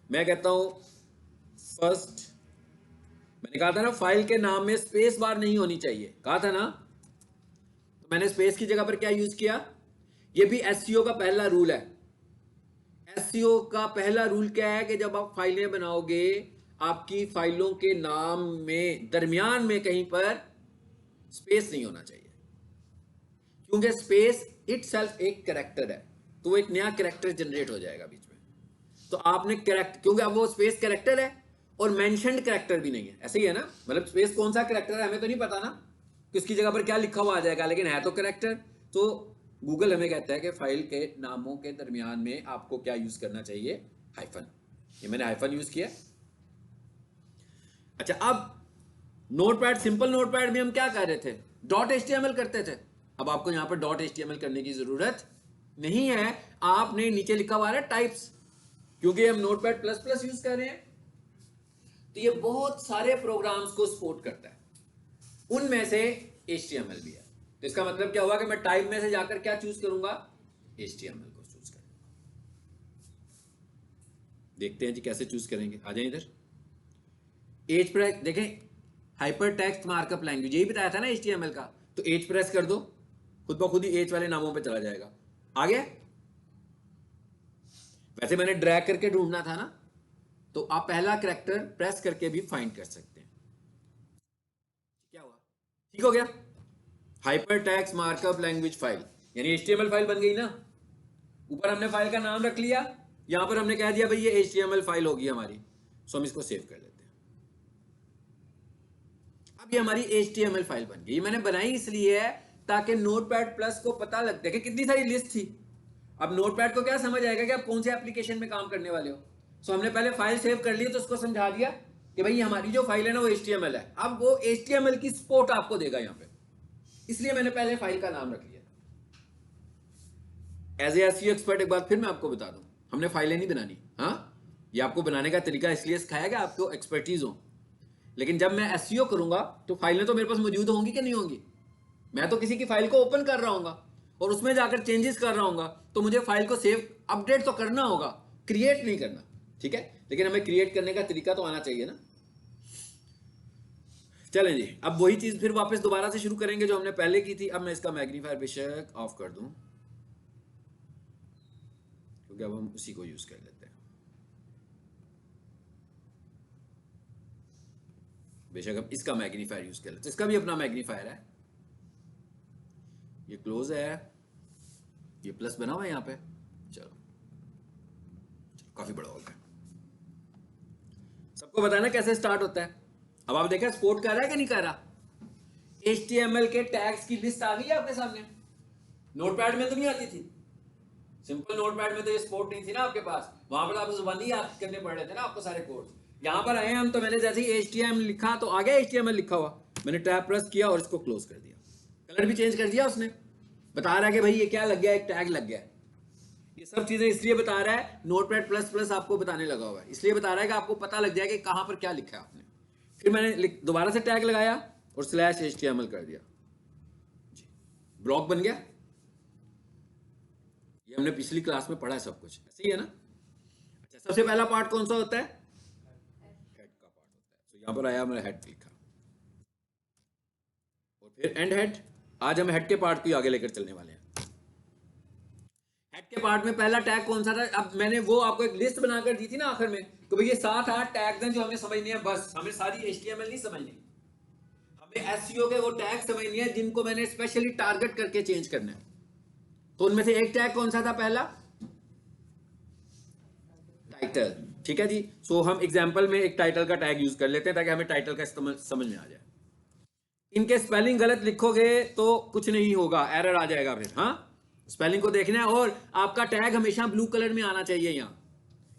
मैं कहता हूँ फर्स्ट, मैंने कहा था ना फाइल के नाम में स्पेस बार नहीं होनी चाहिए, कहा था ना, तो मैंने स्पेस की जगह पर क्या यूज किया, ये भी SEO का पहला रूल है। SEO का पहला रूल क्या है कि जब आप फाइलें बनाओगे आपकी फाइलों के नाम में दरमियान में कहीं पर स्पेस नहीं होना चाहिए, क्योंकि स्पेस इटसेल्फ एक कैरेक्टर है, तो वो एक नया कैरेक्टर जनरेट हो जाएगा बीच में। तो आपने कैरेक्टर, क्योंकि अब वो स्पेस कैरेक्टर है और मेंशन्ड कैरेक्टर भी नहीं है, ऐसे ही है ना, मतलब स्पेस कौन सा कैरेक्टर है हमें तो नहीं पता ना कि उसकी जगह पर क्या लिखा हुआ आ जाएगा, लेकिन है तो कैरेक्टर। तो गूगल हमें कहता है कि फाइल के नामों के दरमियान में आपको क्या यूज करना चाहिए, हाइफन। ये मैंने हाइफन यूज किया। अच्छा, अब नोटपैड, सिंपल नोटपैड में हम क्या कर रहे थे, .html करते थे। अब आपको यहां पर .html करने की जरूरत नहीं है, आपने नीचे लिखा हुआ है टाइप्स, क्योंकि हम नोटपैड प्लस प्लस यूज कर रहे हैं तो ये बहुत सारे प्रोग्राम्स को सपोर्ट करता है, उनमें से HTML भी है। तो इसका मतलब क्या हुआ कि मैं टाइप में से जाकर क्या चूज करूंगा, HTML को चूज करेंगे। देखते हैं जी कैसे चूज करेंगे, आ जाए इधर। एच प्रेस, देखें हाइपर टेक्स्ट मार्कअप लैंग्वेज, यही बताया था ना HTML का, तो एच प्रेस कर दो, खुद ब खुद ही एच वाले नामों पे चला जाएगा। आ गया, वैसे मैंने ड्रैग करके ढूंढना था ना, तो आप पहला कैरेक्टर प्रेस करके भी फाइंड कर सकते हैं। क्या हुआ, ठीक हो गया, hyper text markup language file, यानी HTML फाइल बन गई ना। ऊपर हमने फाइल का नाम रख लिया, यहां पर हमने कह दिया भाई ये HTML फाइल होगी हमारी, सो हम इसको सेव कर लेते हैं। अब ये हमारी HTML फाइल बन गई। मैंने बनाई इसलिए है ताकि नोटपैड प्लस को पता लग जाए कि कितनी सारी लिस्ट थी। अब नोटपैड को क्या समझ आएगा कि आप कौन से एप्लीकेशन में काम करने वाले हो, सो हमने पहले फाइल सेव कर ली तो उसको समझा दिया कि भाई हमारी जो फाइल है ना वो HTML है। अब वो HTML की सपोर्ट आपको देगा यहाँ पे, इसलिए मैंने पहले फाइल का नाम रख लिया। एज ए SEO एक्सपर्ट एक बात फिर मैं आपको बता दूं, हमने फाइलें नहीं बनानी। हाँ, ये आपको बनाने का तरीका इसलिए सिखाया गया आपको एक्सपर्टीज हो, लेकिन जब मैं SEO करूंगा तो फाइलें तो मेरे पास मौजूद होंगी कि नहीं होंगी। मैं तो किसी की फाइल को ओपन कर रहा हूँ और उसमें जाकर चेंजेस कर रहा हूँ, तो मुझे फाइल को सेव अपडेट तो करना होगा, क्रिएट नहीं करना। ठीक है, लेकिन हमें क्रिएट करने का तरीका तो आना चाहिए ना। चलें जी, अब वही चीज फिर वापस दोबारा से शुरू करेंगे जो हमने पहले की थी। अब मैं इसका मैग्नीफायर बेशक ऑफ कर दूं, क्योंकि अब हम उसी को यूज कर लेते हैं। बेशक अब इसका मैग्नीफायर यूज कर लेते हैं, इसका भी अपना मैग्नीफायर है। ये क्लोज है, ये प्लस बना हुआ है यहाँ पे। चलो काफी बड़ा हो गया। सबको बताना कैसे स्टार्ट होता है। अब आप देखें सपोर्ट कर रहा है कि नहीं कर रहा। HTML के टैग्स की लिस्ट आ गई है आपके सामने। नोटपैड में तो नहीं आती थी, सिंपल नोटपैड में तो ये सपोर्ट नहीं थी ना आपके पास, वहां पर आपको जुबानी याद करने पड़ रहे थे ना आपको सारे कोड्स। यहां पर आए हम तो मैंने जैसे ही HTML लिखा तो आ गया HTML लिखा हुआ, मैंने टैब प्रेस किया और इसको क्लोज कर दिया। कलर भी चेंज कर दिया उसने, बता रहा है कि भाई ये क्या लग गया, एक टैग लग गया। ये सब चीजें इसलिए बता रहा है, नोटपैड प्लस प्लस आपको बताने लगा हुआ है, इसलिए बता रहा है कि आपको पता लग जाए कि कहां पर क्या लिखा है आपने। फिर मैंने दोबारा से टैग लगाया और /HTML कर दिया जी, ब्लॉक बन गया। ये हमने पिछली क्लास में पढ़ा है सब कुछ, ऐसे ही है ना। अच्छा, सबसे पहला पार्ट कौन सा होता है, हेड का पार्ट होता है। तो यहां पर आया, मैंने हेड लिखा और फिर एंड हेड। आज हम हेड के पार्ट को आगे लेकर चलने वाले हैं। हेड के पार्ट में पहला टैग कौन सा था। अब मैंने वो आपको एक लिस्ट बनाकर दी थी ना आखिर में, तो भैया 7-8 टैग हैं जो हमें समझने हैं। बस हमें सारी HTML नहीं समझनी, हमें SEO के वो टैग समझनी है जिनको मैंने स्पेशली टारगेट करके चेंज करना है। तो उनमें से एक टैग कौन सा था, पहला टाइटल। ठीक है जी, सो हम एग्जांपल में एक टाइटल का टैग यूज कर लेते हैं ताकि हमें टाइटल का इस्तेमाल समझ में आ जाए। इनके स्पेलिंग गलत लिखोगे तो कुछ नहीं होगा, एरर आ जाएगा फिर। हाँ, स्पेलिंग को देखना है और आपका टैग हमेशा ब्लू कलर में आना चाहिए यहाँ,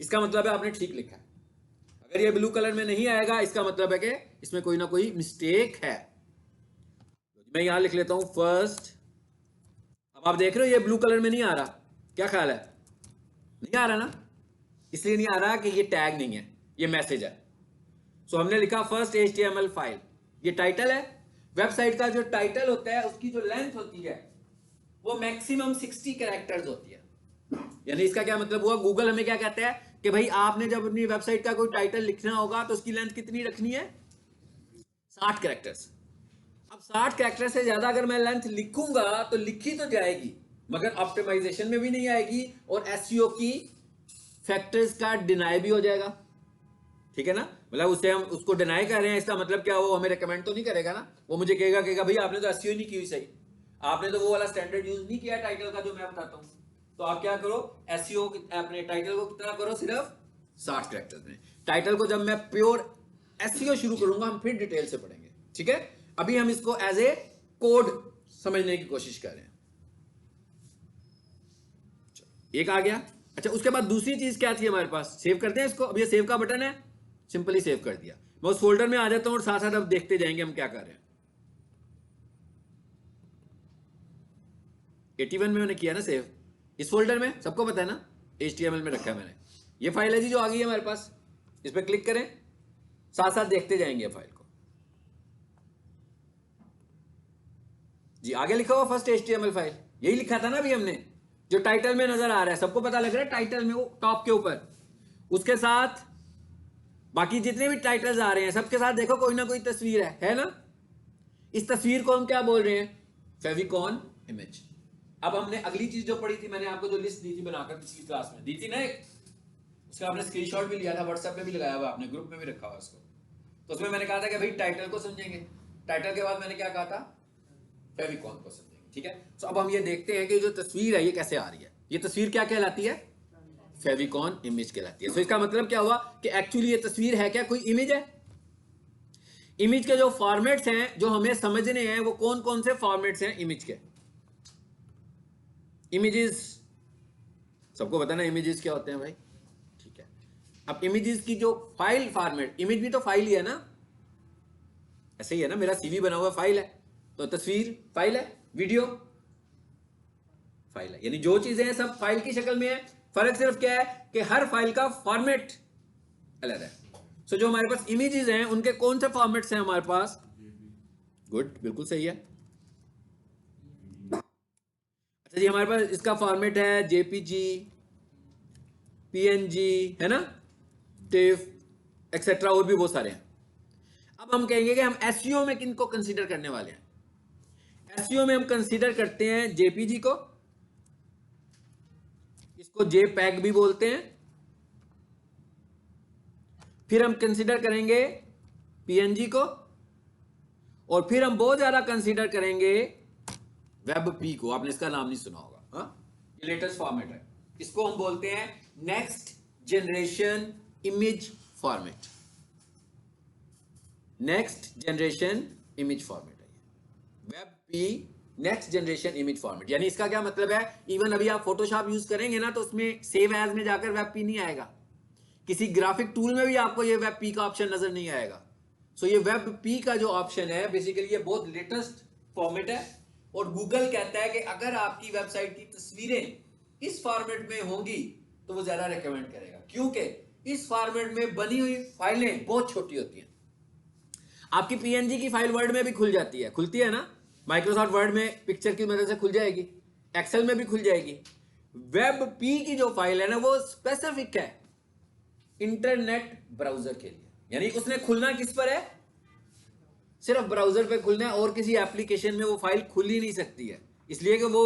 इसका मतलब है आपने ठीक लिखा है। अगर ये ब्लू कलर में नहीं आएगा इसका मतलब है कि इसमें कोई ना कोई मिस्टेक है। मैं यहां लिख लेता हूं फर्स्ट। अब आप देख रहे हो ये ब्लू कलर में नहीं आ रहा, क्या ख्याल है, नहीं आ रहा ना, इसलिए नहीं आ रहा कि ये टैग नहीं है, ये मैसेज है। सो हमने लिखा फर्स्ट HTML फाइल, ये टाइटल है। वेबसाइट का जो टाइटल होता है उसकी जो लेंथ होती है वो मैक्सिमम 60 कैरेक्टर्स होती है। यानी इसका क्या मतलब हुआ, गूगल हमें क्या कहता है कि भाई आपने जब अपनी वेबसाइट का कोई टाइटल लिखना होगा तो उसकी लेंथ कितनी रखनी है, 60 कैरेक्टर्स। अब 60 कैरेक्टर से ज्यादा अगर मैं लेंथ लिखूंगा तो लिखी तो जाएगी मगर ऑप्टिमाइजेशन में भी नहीं आएगी और SEO की फैक्टर्स का डिनाई भी हो जाएगा। ठीक है ना, मतलब उससे हम उसको डिनाई कर रहे हैं, इसका मतलब क्या, वो हमें रिकमेंड तो नहीं करेगा ना, वो मुझे कहेगा भाई आपने तो SEO नहीं की हुई सही, आपने तो वो वाला स्टैंडर्ड यूज नहीं किया टाइटल का जो मैं बताता हूं। तो आप क्या करो, SEO अपने टाइटल को कितना करो, सिर्फ 60 कैरेक्टर्स में। टाइटल को जब मैं प्योर SEO शुरू करूंगा हम फिर डिटेल से पढ़ेंगे। ठीक है, अभी हम इसको एज ए कोड समझने की कोशिश कर रहे हैं। एक आ गया। अच्छा, उसके बाद दूसरी चीज क्या थी हमारे पास, सेव करते हैं इसको। अब ये सेव का बटन है, सिंपली सेव कर दिया। मैं उस फोल्डर में आ जाता हूं और साथ साथ अब देखते जाएंगे हम क्या कर रहे हैं। 81 में मैंने किया ना सेव, इस फोल्डर में, सबको पता है ना, HTML में रखा है मैंने। ये फाइल है जी जो आ गई है हमारे पास, इस पर क्लिक करें, साथ साथ देखते जाएंगे फाइल को जी। आगे लिखा हुआ फर्स्ट HTML फाइल, यही लिखा था ना अभी हमने, जो टाइटल में नजर आ रहा है, सबको पता लग रहा है टाइटल में, वो टॉप के ऊपर, उसके साथ बाकी जितने भी टाइटल्स आ रहे हैं सबके साथ देखो कोई ना कोई तस्वीर है ना। इस तस्वीर को हम क्या बोल रहे हैं, फेविकॉन इमेज। अब हमने अगली चीज जो पढ़ी थी, मैंने आपको जो लिस्ट दी थी बनाकर पिछली क्लास में दी थी ना एक, उसका आपने स्क्रीनशॉट भी लिया था, व्हाट्सएप पे भी लगाया हुआ, आपने ग्रुप में भी रखा हुआ उसको। तो उसमें मैंने कहा था कि भाई टाइटल को समझेंगे, टाइटल के बाद मैंने क्या कहा था, फेविकॉन को समझेंगे। ठीक है, तो अब हम ये देखते हैं कि जो तस्वीर है ये कैसे आ रही है। ये तस्वीर क्या कहलाती है, फेविकॉन इमेज कहलाती है। तो इसका मतलब क्या हुआ कि एक्चुअली ये तस्वीर है क्या, कोई इमेज है। इमेज के जो फॉर्मेट्स हैं जो हमें समझने हैं वो कौन कौन से फॉर्मेट्स हैं इमेज के। इमेजेस सबको पता ना इमेजेस क्या होते हैं भाई, ठीक है। अब इमेजेस की जो फाइल फॉर्मेट, इमेज भी तो फाइल ही है ना, ऐसे ही है ना, मेरा सीवी बना हुआ फाइल है, तो तस्वीर फाइल है, वीडियो फाइल है, यानी जो चीजें हैं सब फाइल की शक्ल में है। फर्क सिर्फ क्या है कि हर फाइल का फॉर्मेट अलग है। सो जो हमारे पास इमेजेस हैं उनके कौन से फॉर्मेट्स हैं हमारे पास? गुड, बिल्कुल सही है। अच्छा जी, हमारे पास इसका फॉर्मेट है जेपीजी, पीएनजी, है ना, टिफ एक्सेट्रा, और भी बहुत सारे हैं। अब हम कहेंगे कि हम एसईओ में किनको कंसीडर करने वाले हैं। एसईओ में हम कंसीडर करते हैं जेपीजी को, इसको जेपैग भी बोलते हैं। फिर हम कंसीडर करेंगे पीएनजी को, और फिर हम बहुत ज्यादा कंसीडर करेंगे वेब पी को। आपने इसका नाम नहीं सुना होगा, हाँ, ये लेटेस्ट फॉर्मेट है, इसको हम बोलते हैं next generation image format. Next generation image format है WebP, next generation image format. यानी इसका क्या मतलब है, इवन अभी आप फोटोशॉप यूज करेंगे ना, तो उसमें सेव एज में जाकर वेब पी नहीं आएगा, किसी ग्राफिक टूल में भी आपको ये वेब पी का ऑप्शन नजर नहीं आएगा। सो ये वेब पी का जो ऑप्शन है बेसिकली ये बहुत लेटेस्ट फॉर्मेट है, और गूगल कहता है कि अगर आपकी वेबसाइट की तस्वीरें इस फॉर्मेट में होंगी तो वो ज्यादा रिकमेंड करेगा, क्योंकि इस फॉर्मेट में बनी हुई फाइलें बहुत छोटी होती हैं। आपकी पीएनजी की फाइल वर्ड में भी खुल जाती है, खुलती है ना, माइक्रोसॉफ्ट वर्ड में पिक्चर की मदद से खुल जाएगी, एक्सेल में भी खुल जाएगी। वेब पी की जो फाइल है ना वो स्पेसिफिक है इंटरनेट ब्राउजर के लिए, यानी उसने खुलना किस पर है, सिर्फ ब्राउजर पे खुलना है, और किसी एप्लीकेशन में वो फाइल खुल ही नहीं सकती है, इसलिए कि वो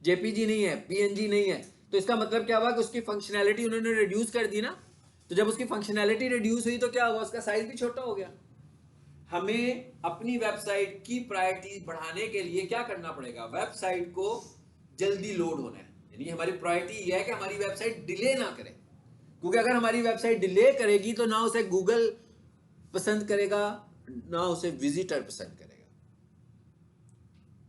जेपीजी नहीं है, पीएनजी नहीं है। तो इसका मतलब क्या हुआ कि उसकी फंक्शनैलिटी उन्होंने रिड्यूस कर दी ना, तो जब उसकी फंक्शनैलिटी रिड्यूस हुई तो क्या हुआ, उसका साइज भी छोटा हो गया। हमें अपनी वेबसाइट की प्रायोरिटी बढ़ाने के लिए क्या करना पड़ेगा, वेबसाइट को जल्दी लोड होना है, यानी हमारी प्रायोरिटी यह है कि हमारी वेबसाइट डिले ना करे, क्योंकि अगर हमारी वेबसाइट डिले करेगी तो ना उसे गूगल पसंद करेगा ना उसे विजिटर पसंद करेगा।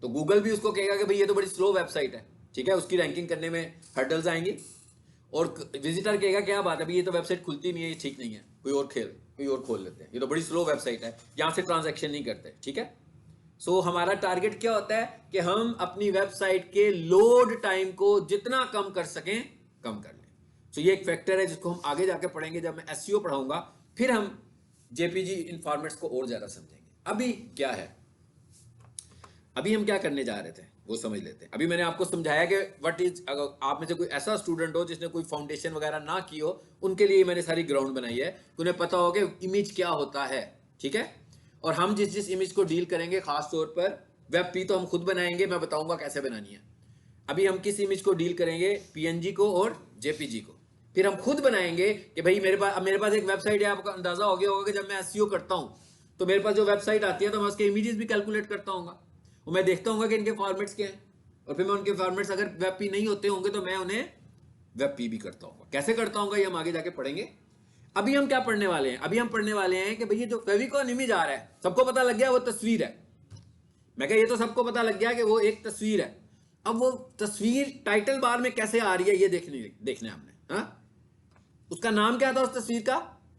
तो गूगल भी उसको कहेगा कि भाई ये तो बड़ी स्लो वेबसाइट है, ठीक है, उसकी रैंकिंग करने में हर्डल्स आएंगी, और विजिटर कहेगा क्या बात है भाई ये तो वेबसाइट खुलती नहीं है, ये ठीक नहीं है, कोई और खोल लेते हैं, ये तो बड़ी स्लो वेबसाइट है, यहां से ट्रांजैक्शन नहीं करते, ठीक है। सो हमारा टारगेट क्या होता है कि हम अपनी वेबसाइट के लोड टाइम को जितना कम कर सकें कम कर लें। सो ये एक फैक्टर है जिसको हम आगे जाके पढ़ेंगे, जब मैं एसईओ पढ़ाऊंगा फिर हम जेपीजी इन फॉर्मेट्स को और ज्यादा समझेंगे। अभी क्या है, अभी हम क्या करने जा रहे थे वो समझ लेते हैं। अभी मैंने आपको समझाया कि व्हाट इज, अगर आप में से कोई ऐसा स्टूडेंट हो जिसने कोई फाउंडेशन वगैरह ना की हो, उनके लिए मैंने सारी ग्राउंड बनाई है कि उन्हें पता हो कि इमेज क्या होता है, ठीक है। और हम जिस जिस इमेज को डील करेंगे, खास तौर पर वेब पी तो हम खुद बनाएंगे, मैं बताऊंगा कैसे बनानी है। अभी हम किस इमेज को डील करेंगे, पीएनजी को और जेपीजी को। फिर हम खुद बनाएंगे कि भाई मेरे पास एक वेबसाइट है, आपको अंदाजा हो गया होगा कि जब मैं एसईओ करता हूं तो मेरे पास जो वेबसाइट आती है तो मैं उसके इमेजेस भी कैलकुलेट करता हूँ, और मैं देखता हूँ कि इनके फॉर्मेट्स क्या हैं, और फिर मैं उनके फॉर्मेट्स अगर वेब पी नहीं होते होंगे तो मैं उन्हें वेब पी भी करता हूँ। कैसे करता हूँ ये हम आगे जाके पढ़ेंगे। अभी हम क्या पढ़ने वाले हैं, अभी हम पढ़ने वाले हैं कि भैया जो फेविकॉल इमेज आ रहा है, सबको पता लग गया वो तस्वीर है, मैं कह ये तो सबको पता लग गया कि वो एक तस्वीर है। अब वो तस्वीर टाइटल बार में कैसे आ रही है ये देखने हमने, हाँ, उसका नाम क्या था उस तस्वीर का,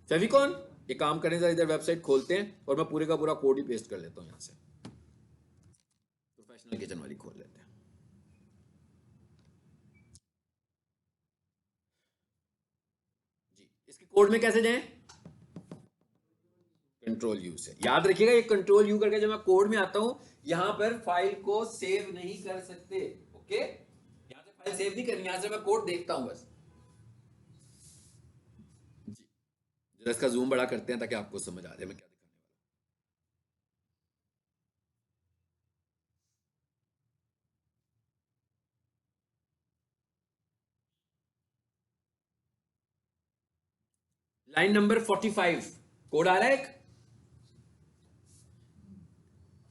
फेविकॉन। ये काम करें जरा, इधर वेबसाइट खोलते हैं और मैं पूरे का पूरा कोड ही पेस्ट कर लेता हूं, यहां से प्रोफेशनल किचन वाली खोल लेते हैं। जी, इसके कोड में कैसे जाएं, कंट्रोल यू से, याद रखिएगा ये कंट्रोल यू करके जब मैं कोड में आता हूं, यहां पर फाइल को सेव नहीं कर सकते, ओके, यहां से फाइल सेव नहीं करनी, यहां से मैं कोड देखता हूं बस। जी, जरा इसका जूम बड़ा करते हैं ताकि आपको समझ आ जाए मैं क्या दिखाने वाला। लाइन नंबर 45 कोड आ रहा है,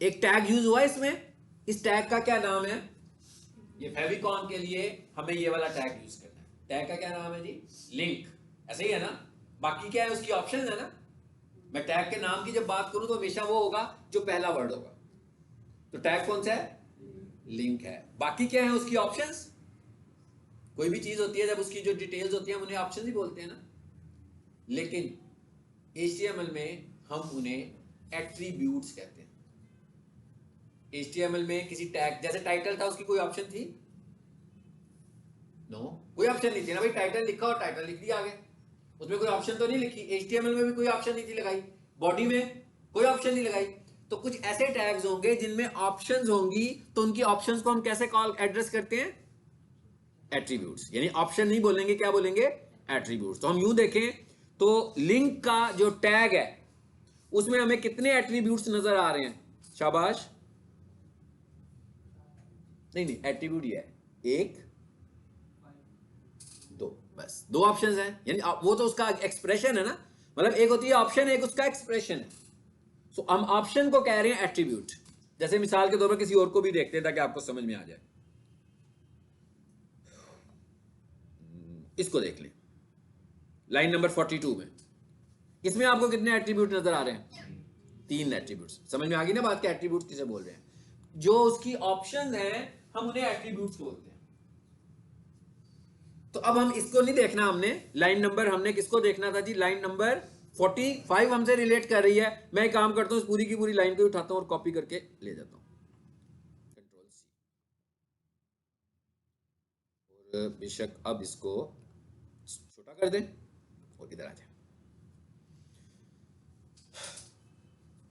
एक टैग यूज हुआ इसमें, इस टैग का क्या नाम है, ये फेविकॉन के लिए हमें ये वाला टैग यूज करना है। टैग का क्या नाम है जी, लिंक, ऐसे ही है ना, बाकी क्या है उसकी ऑप्शन है ना। मैं टैग के नाम की जब बात करूं तो हमेशा वो होगा जो पहला वर्ड होगा, तो टैग कौन सा है, लिंक है। बाकी क्या है उसकी ऑप्शंस, कोई भी चीज होती है जब उसकी जो डिटेल्स होती है हम उन्हें ऑप्शन ही बोलते हैं ना। लेकिन HTML में हम उन्हें एट्रीब्यूट्स कहते हैं। HTML में किसी टैग, जैसे टाइटल था, उसकी कोई ऑप्शन थी? नो, कोई ऑप्शन नहीं थी ना भाई। टाइटल लिखा और टाइटल लिख दिया आगे, उसमें कोई ऑप्शन तो नहीं लिखी। HTML में भी कोई ऑप्शन नहीं थी लगाई, बॉडी में कोई ऑप्शन नहीं लगाई। तो कुछ ऐसे टैग्स होंगे जिनमें ऑप्शंस होंगी, तो उनकी ऑप्शंस को हम कैसे कॉल एड्रेस करते हैं? एट्रीब्यूट्स। यानी ऑप्शन नहीं बोलेंगे, क्या बोलेंगे? एट्रीब्यूट्स। तो हम यूं देखें तो लिंक का जो टैग है उसमें हमें कितने एट्रीब्यूट्स नजर आ रहे हैं? शाबाश। नहीं, एट्रीब्यूट ही है, एक दो, बस दो ऑप्शंस हैं। यानी वो तो उसका एक्सप्रेशन है ना, मतलब एक होती है ऑप्शन, एक उसका एक्सप्रेशन है। सो हम ऑप्शन को कह रहे हैं एट्रीब्यूट। जैसे मिसाल के तौर पर किसी और को भी देखते हैं ताकि आपको समझ में आ जाए। इसको देख लें, लाइन नंबर 42 में, इसमें आपको कितने एट्रीब्यूट नजर आ रहे हैं? 3 एट्रीब्यूट्स। समझ में आ गई ना बात, के एट्रीब्यूट किसे बोल रहे हैं? जो उसकी ऑप्शन है हम उन्हें एट्रीब्यूट्स बोलते हैं। तो अब हम इसको नहीं देखना, हमने लाइन नंबर, हमने किसको देखना था जी? लाइन नंबर 45 हमसे रिलेट कर रही है। मैं एक काम करता हूं, इस पूरी की पूरी लाइन को उठाता हूं और कॉपी करके ले जाता हूं, Ctrl+C। और बेशक अब इसको छोटा कर दें और इधर आ जाए।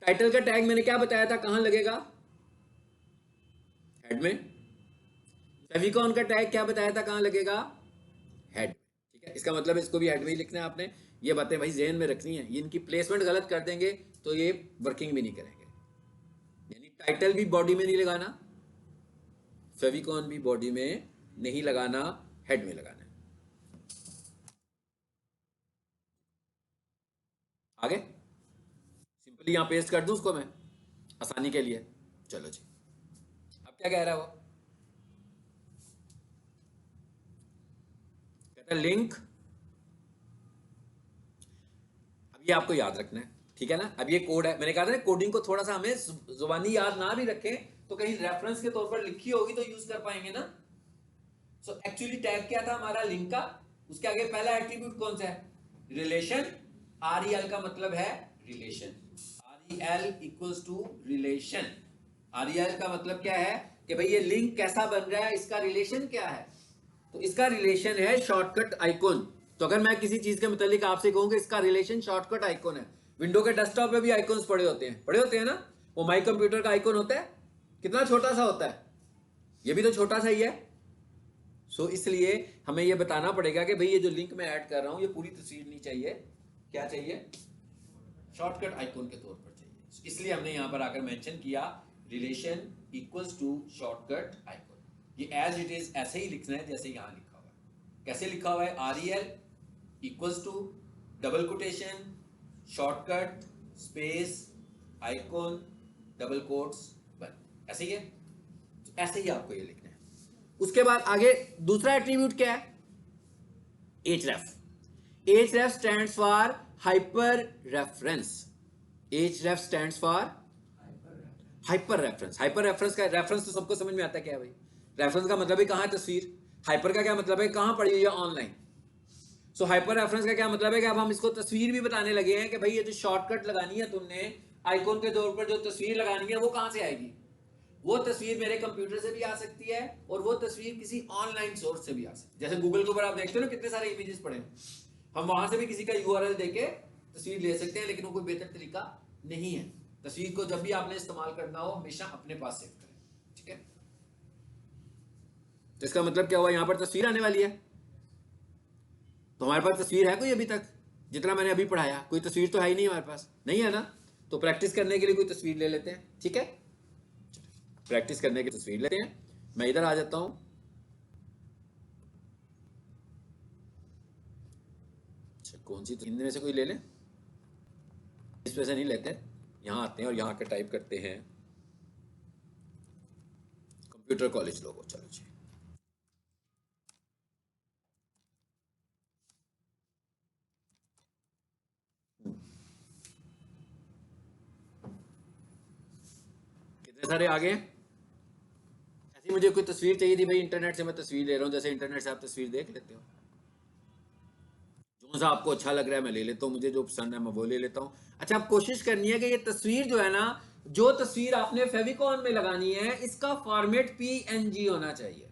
टाइटल का टैग मैंने क्या बताया था, कहां लगेगा? हेड में। फेविकॉन का टैग क्या बताया था, कहां लगेगा? हेड। ठीक है, इसका मतलब इसको भी हेड में ही लिखना है आपने। ये बातें भाई ज़हन में रखनी है, ये इनकी प्लेसमेंट गलत कर देंगे तो ये वर्किंग भी नहीं करेंगे। यानी टाइटल भी बॉडी में नहीं लगाना, फेविकॉन भी बॉडी में नहीं लगाना, हेड में लगाना है। आगे सिंपली यहां पेस्ट कर दूं उसको मैं आसानी के लिए। चलो जी, अब क्या कह रहा है वो? कहता है लिंक। अब ये आपको याद रखना है, ठीक है ना? अब ये कोड है, मैंने कहा था ना कोडिंग को थोड़ा सा हमें जुबानी याद ना भी रखें तो कहीं रेफरेंस के तौर पर लिखी होगी तो यूज कर पाएंगे ना। सो एक्चुअली टैग क्या था हमारा लिंक का? उसके आगे पहला एट्रीब्यूट कौन सा है? रिलेशन। REL का मतलब है relation. REL equals to relation. REL का मतलब क्या है कि भाई ये लिंक कैसा बन रहा है, इसका रिलेशन क्या है? तो इसका रिलेशन है शॉर्टकट आइकॉन। तो अगर मैं किसी चीज के मुतालिक आपसे कहूं कि इसका रिलेशन शॉर्टकट आइकॉन है, विंडो के डेस्कटॉप पे भी आइकॉन्स पड़े होते हैं ना? वो माई कंप्यूटर का आइकॉन होता है, कितना छोटा सा होता है, ये भी तो छोटा सा ही है। सो इसलिए हमें ये बताना पड़ेगा कि भाई ये जो लिंक मैं ऐड कर रहा हूं ये पूरी तस्वीर नहीं चाहिए, क्या चाहिए? शॉर्टकट आइकॉन के तौर पर चाहिए। इसलिए हमने यहां पर आकर मेंशन किया relation equals to shortcut icon. ये एज इट इज ऐसे ही लिखना है जैसे यहां लिखा हुआ है। कैसे लिखा हुआ है? REL equals to double quotation shortcut space icon double quotes बंद। ऐसे ही है, तो ऐसे ही आपको ये लिखना है। उसके बाद आगे दूसरा एट्रीब्यूट क्या है? href। href stands for hyper reference। href stands for hyper reference. Hyper reference का रेफरेंस तो सबको समझ में आता है क्या है भाई? रेफरेंस का मतलब है कहां है तस्वीर। हाइपर का क्या मतलब है? कहां पड़ी हुई है? ऑनलाइन। सो हाइपर रेफरेंस का क्या मतलब है कि अब हम इसको तस्वीर भी बताने लगे हैं कि भाई ये जो शॉर्टकट लगानी है तुमने आइकॉन के तौर पर, जो तस्वीर लगानी है वो कहां से आएगी? वो तस्वीर मेरे कंप्यूटर से भी आ सकती है और वो तस्वीर किसी ऑनलाइन सोर्स से भी आ सकती है। जैसे गूगल के ऊपर आप देखते हो ना कितने सारे इमेजेस पड़े हैं, हम वहां से भी किसी का URL देके तस्वीर ले सकते हैं, लेकिन वो कोई बेहतर तरीका नहीं है। तस्वीर को जब भी आपने इस्तेमाल करना हो हमेशा अपने पास सेव करें, ठीक है? तो इसका मतलब क्या हुआ? यहां पर तस्वीर आने वाली है, तो हमारे पास तस्वीर है कोई अभी तक? जितना मैंने अभी पढ़ाया कोई तस्वीर तो है ही नहीं हमारे पास, नहीं है ना? तो प्रैक्टिस करने के लिए कोई तस्वीर ले लेते हैं, ठीक है? प्रैक्टिस करने की तस्वीर लेते हैं। मैं इधर आ जाता हूं। अच्छा, कौन सी? इनमें में से कोई ले लें, इस पे से नहीं लेते, यहां आते हैं और यहां आकर टाइप करते हैं कंप्यूटर कॉलेज लोगो। चलो जी, कितने सारे आगे? ऐसी मुझे कोई तस्वीर चाहिए थी भाई, इंटरनेट से मैं तस्वीर ले रहा हूं, जैसे इंटरनेट से आप तस्वीर देख लेते हो। कौन सा आपको अच्छा लग रहा है मैं ले लेता हूँ, मुझे जो पसंद है मैं वो ले लेता हूँ। अच्छा, आप कोशिश करनी है कि ये तस्वीर जो है ना, जो तस्वीर आपने फेविकॉन में लगानी है इसका फॉर्मेट पीएनजी होना चाहिए।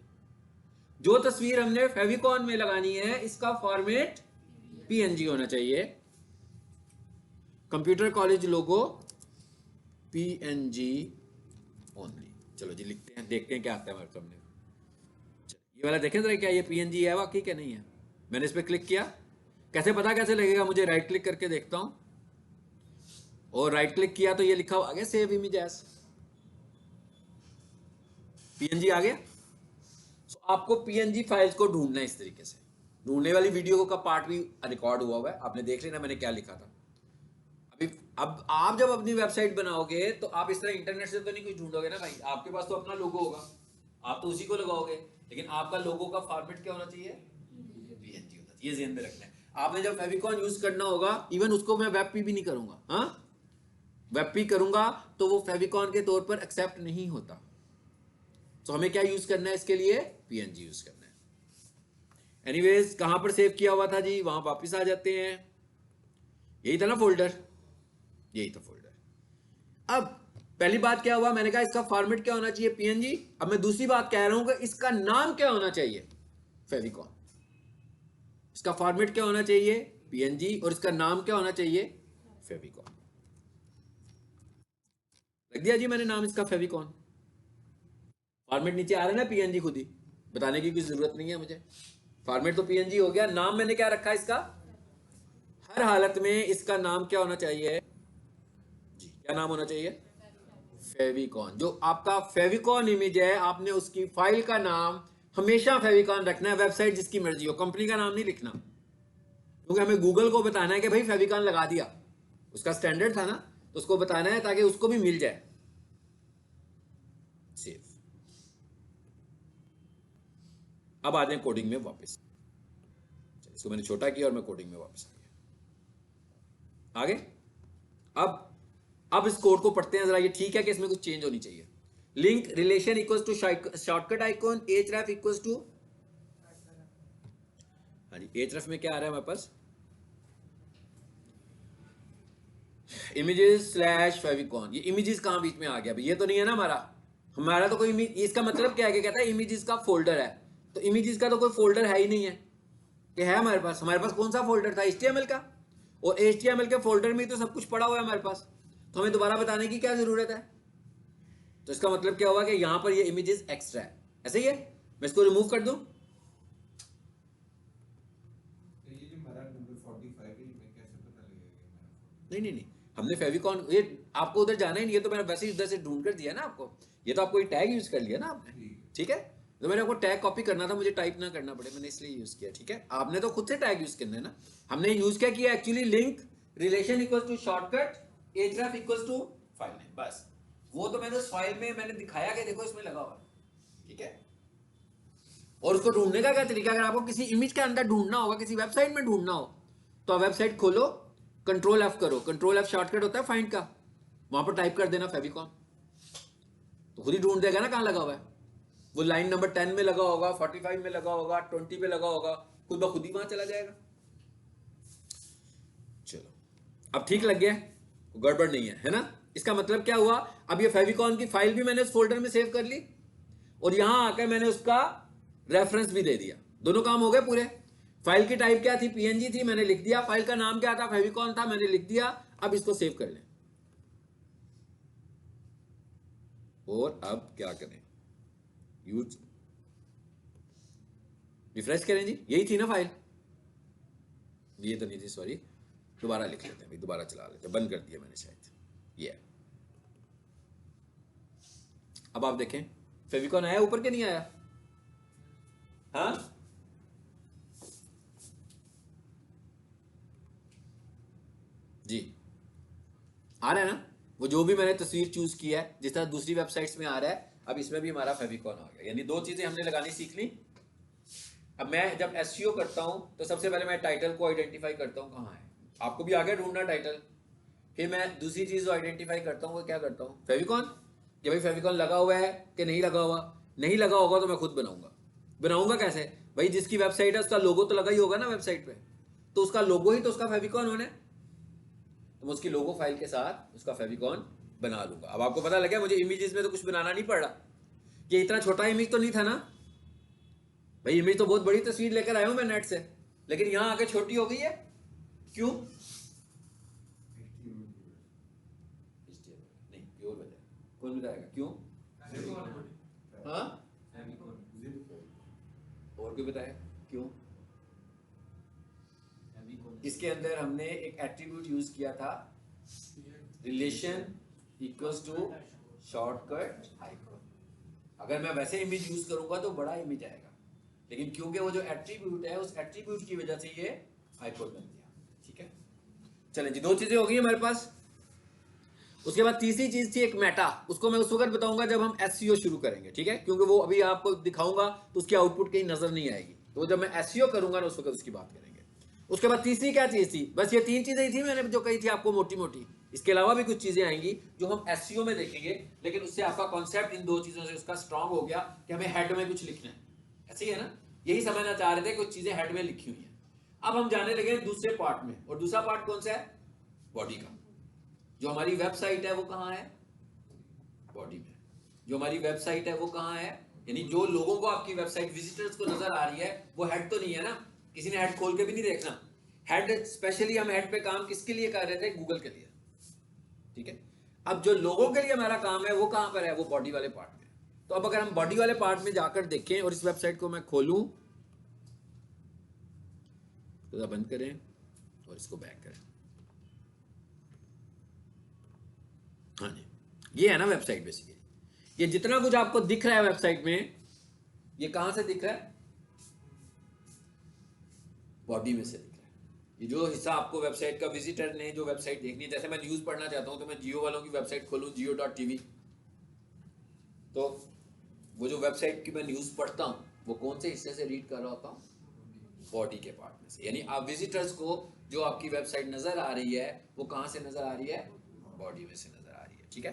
जो तस्वीर हमने फेविकॉन में लगानी है इसका फॉर्मेट पीएनजी होना चाहिए। कंप्यूटर कॉलेज लोगो पीएनजी ओनली। चलो जी लिखते हैं, देखते हैं क्या आता है हमारे सामने। ये वाला देखें जरा, क्या ये पीएनजी है वाकई क्या नहीं है। मैंने इस पर क्लिक किया, कैसे पता कैसे लगेगा मुझे? राइट क्लिक करके देखता हूं, और राइट क्लिक किया तो ये लिखा हुआ आ गया सेव इमेज एज, पीएनजी आ गया। तो आपको पीएनजी फाइल्स को ढूंढना है इस तरीके से। ढूंढने वाली वीडियो का पार्ट भी रिकॉर्ड हुआ है, आपने देख लेना मैंने क्या लिखा था। अभी अब आप जब अपनी वेबसाइट बनाओगे तो आप इस तरह इंटरनेट से तो नहीं कुछ ढूंढोगे ना भाई, आपके पास तो अपना लोगो होगा, आप तो उसी को लगाओगे, लेकिन आपका लोगो का फॉर्मेट क्या होना चाहिए? पीएनजी होना चाहिए। ये ध्यान में रखना है। आपने जब फेविकॉन यूज करना होगा, इवन उसको मैं वेब पी भी नहीं करूंगा, हाँ वेब पी करूंगा तो वो फेविकॉन के तौर पर एक्सेप्ट नहीं होता। तो हमें क्या यूज करना है इसके लिए? पीएनजी यूज करना है। एनीवेज कहां पर सेव किया हुआ था जी, वहां वापस आ जाते हैं। यही था ना फोल्डर, यही था फोल्डर। अब पहली बात क्या हुआ, मैंने कहा इसका फॉर्मेट क्या होना चाहिए? पीएनजी। अब मैं दूसरी बात कह रहा हूं कि इसका नाम क्या होना चाहिए? फेविकॉन। इसका फॉर्मेट क्या होना चाहिए? पीएनजी। और इसका नाम क्या होना चाहिए? फेविकॉन। रख दिया जी मैंने नाम इसका फेविकॉन। फॉर्मेट नीचे आ रहा है ना पीएनजी, खुद ही बताने की कोई जरूरत नहीं है मुझे। फॉर्मेट तो पीएनजी हो गया। नाम मैंने क्या रखा इसका? हर हालत में इसका नाम क्या होना चाहिए जी? क्या नाम होना चाहिए? फेविकॉन। जो आपका फेविकॉन इमेज है, आपने उसकी फाइल का नाम हमेशा फेविकॉन रखना है। वेबसाइट जिसकी मर्जी हो, कंपनी का नाम नहीं लिखना, क्योंकि हमें गूगल को बताना है कि भाई फेविकॉन लगा दिया, उसका स्टैंडर्ड था ना, तो उसको बताना है ताकि उसको भी मिल जाए। सेव। अब आ जाए कोडिंग में वापस। इसको मैंने छोटा किया और मैं कोडिंग में वापस आ गया। आगे अब इस कोड को पढ़ते हैं जरा। ये ठीक है कि इसमें कुछ चेंज होनी चाहिए। Link relation equals to shortcut icon href equals to, हाँ जी href में क्या आ रहा है हमारे पास? Images slash favicon. ये इमेजेस कहां बीच में आ गया? ये तो नहीं है ना हमारा तो कोई इमेज। इसका मतलब क्या है कि कहता है इमेजेस का फोल्डर है, तो इमेजेस का तो कोई फोल्डर है ही नहीं है कि है हमारे पास कौन सा फोल्डर था? HTML का। और HTML के फोल्डर में तो सब कुछ पड़ा हुआ है हमारे पास, तो हमें दोबारा बताने की क्या जरूरत है? तो इसका मतलब क्या हुआ कि यहां पर ये इमेजेस एक्स्ट्रा है। ऐसे ही है, मैं इसको रिमूव कर दूं। नहीं, हमने फेविकॉन, ये आपको उधर जाना ही नहीं है, तो मैंने वैसे ही उधर से ढूंढ कर दिया ना आपको। ये तो आपको टैग यूज कर लिया ना आपने, ठीक है? तो मैंने आपको टैग कॉपी करना था, मुझे टाइप ना करना पड़े, मैंने इसलिए यूज किया, ठीक है? आपने तो खुद से टैग यूज करना है ना। हमने यूज क्या किया actually? Link relation equals to shortcut href equals to file name, बस। वो तो मैंने उस फाइल में मैंने दिखाया कि देखो इसमें लगा हुआ, ठीक है? और उसको ढूंढने का क्या तरीका? अगर आपको किसी इमेज के अंदर ढूंढना होगा, किसी वेबसाइट में ढूंढना हो, तो वेबसाइट खोलो, कंट्रोल F करो। कंट्रोल F शॉर्टकट होता है फाइंड का, वहां पर टाइप कर देना फेविकॉन, तो खुद ही ढूंढ देगा ना कहां लगा हुआ है। वो लाइन नंबर 10 में लगा होगा, 45 में लगा होगा, 20 पे लगा होगा, खुद ब खुद ही वहां चला जाएगा। चलो अब ठीक लग गया, गड़बड़ नहीं है ना? इसका मतलब क्या हुआ? अब ये फेविकॉन की फाइल भी मैंने उस फोल्डर में सेव कर ली, और यहां आकर मैंने उसका रेफरेंस भी दे दिया। दोनों काम हो गए पूरे। फाइल की टाइप क्या थी? पीएनजी थी, मैंने लिख दिया। फाइल का नाम क्या था? फेविकॉन था, मैंने लिख दिया। अब इसको सेव कर लें, और अब क्या करें? यूज रिफ्रेश करें जी। यही थी ना फाइल? ये तो नहीं थी, सॉरी। दोबारा लिख लेते हैं, दोबारा चला लेते हैं, बंद कर दिया मैंने शायद। ये अब आप देखें फेविकॉन आया ऊपर के नहीं आया? हाँ जी आ रहा है ना? वो जो भी मैंने तस्वीर चूज किया है, जिस तरह दूसरी वेबसाइट्स में आ रहा है, अब इसमें भी हमारा फेविकॉन आ गया। यानी दो चीजें हमने लगानी सीख ली। अब मैं जब एसईओ करता हूं तो सबसे पहले मैं टाइटल को आइडेंटिफाई करता हूं कहां है। आपको भी आ गया ढूंढना टाइटल। फिर मैं दूसरी चीज जो आइडेंटिफाई करता हूं वो क्या करता हूं? फेविकॉन, कि भाई फेविकॉन लगा हुआ है कि नहीं लगा हुआ। नहीं लगा होगा तो मैं खुद बनाऊंगा। बनाऊंगा कैसे भाई? जिसकी वेबसाइट है उसका लोगो तो लगा ही होगा ना वेबसाइट पे, तो उसका लोगो ही तो उसका फेविकॉन होना है, तो मैं उसकी लोगो फाइल के साथ उसका फेविकॉन बना लूंगा। अब आपको पता लगा मुझे इमेजेस में तो कुछ बनाना नहीं पड़ रहा, ये इतना छोटा इमेज तो नहीं था ना भाई, इमेज तो बहुत बड़ी तस्वीर लेकर आया हूं मैं नेट से, लेकिन यहां आके छोटी हो गई है, क्यों? नहीं प्योर वजह, कौन बताएगा क्यों? हाँ और क्यों बताया क्यों? इसके अंदर हमने एक एट्रीब्यूट यूज किया था, relation equals to shortcut icon. अगर मैं वैसे इमेज यूज करूंगा तो बड़ा इमेज आएगा, लेकिन क्योंकि वो जो एट्रीब्यूट है उस एट्रीब्यूट की वजह से ये आइकन बन गया। ठीक है, चलें जी, दो चीजें हो गई हमारे पास। उसके बाद तीसरी चीज थी एक मेटा, उसको मैं उस वक्त बताऊंगा जब हम एसईओ शुरू करेंगे। ठीक है, क्योंकि वो अभी आपको दिखाऊंगा तो उसकी आउटपुट कहीं नजर नहीं आएगी, तो जब मैं एसईओ करूंगा ना उस वक्त उसकी बात करेंगे। उसके बाद तीसरी क्या चीज थी? बस ये तीन चीजें ही थी मैंने जो कही थी आपको मोटी मोटी, इसके अलावा भी कुछ चीजें आएंगी जो हम एसईओ में देखेंगे, लेकिन उससे आपका कॉन्सेप्ट इन दो चीजों से उसका स्ट्रांग हो गया कि हमें हेड में कुछ लिखना है। ऐसे ही है ना, यही समझना चाह रहे थे, कुछ चीजें हेड में लिखी हुई है। अब हम जाने लगे दूसरे पार्ट में, और दूसरा पार्ट कौन सा है? बॉडी का। जो हमारी वेबसाइट है वो कहाँ है? बॉडी में। जो हमारी वेबसाइट है वो कहाँ है? यानी जो लोगों को आपकी वेबसाइट विजिटर्स को नजर आ रही है वो हेड तो नहीं है ना, किसी ने हेड खोल के भी नहीं देखना। हेड स्पेशली हम हेड पे काम किसके लिए कर रहे थे? गूगल के लिए। ठीक है, अब जो लोगों के लिए हमारा काम है वो कहां पर है? वो बॉडी वाले पार्ट में। तो अब अगर हम बॉडी वाले पार्ट में जाकर देखें और इस वेबसाइट को मैं खोलूं, तो बंद करें और इसको बैक करें। हाँ जी, ये है ना वेबसाइट बेसिकली। ये जितना कुछ आपको दिख रहा है वेबसाइट में, ये कहां से दिख रहा है? बॉडी में से दिख रहा है। ये जो हिस्सा आपको वेबसाइट का विजिटर ने जो वेबसाइट देखनी है, जैसे मैं न्यूज पढ़ना चाहता हूं तो मैं जियो वालों की वेबसाइट खोलूं, jiyo.tv, तो वो जो वेबसाइट की मैं न्यूज पढ़ता हूं वो कौन से हिस्से से रीड कर रहा होता हूं? बॉडी के पार्ट में से। यानी आप विजिटर्स को जो आपकी वेबसाइट नजर आ रही है वो कहां से नजर आ रही है? बॉडी में से नजर आ रही है। ठीक है,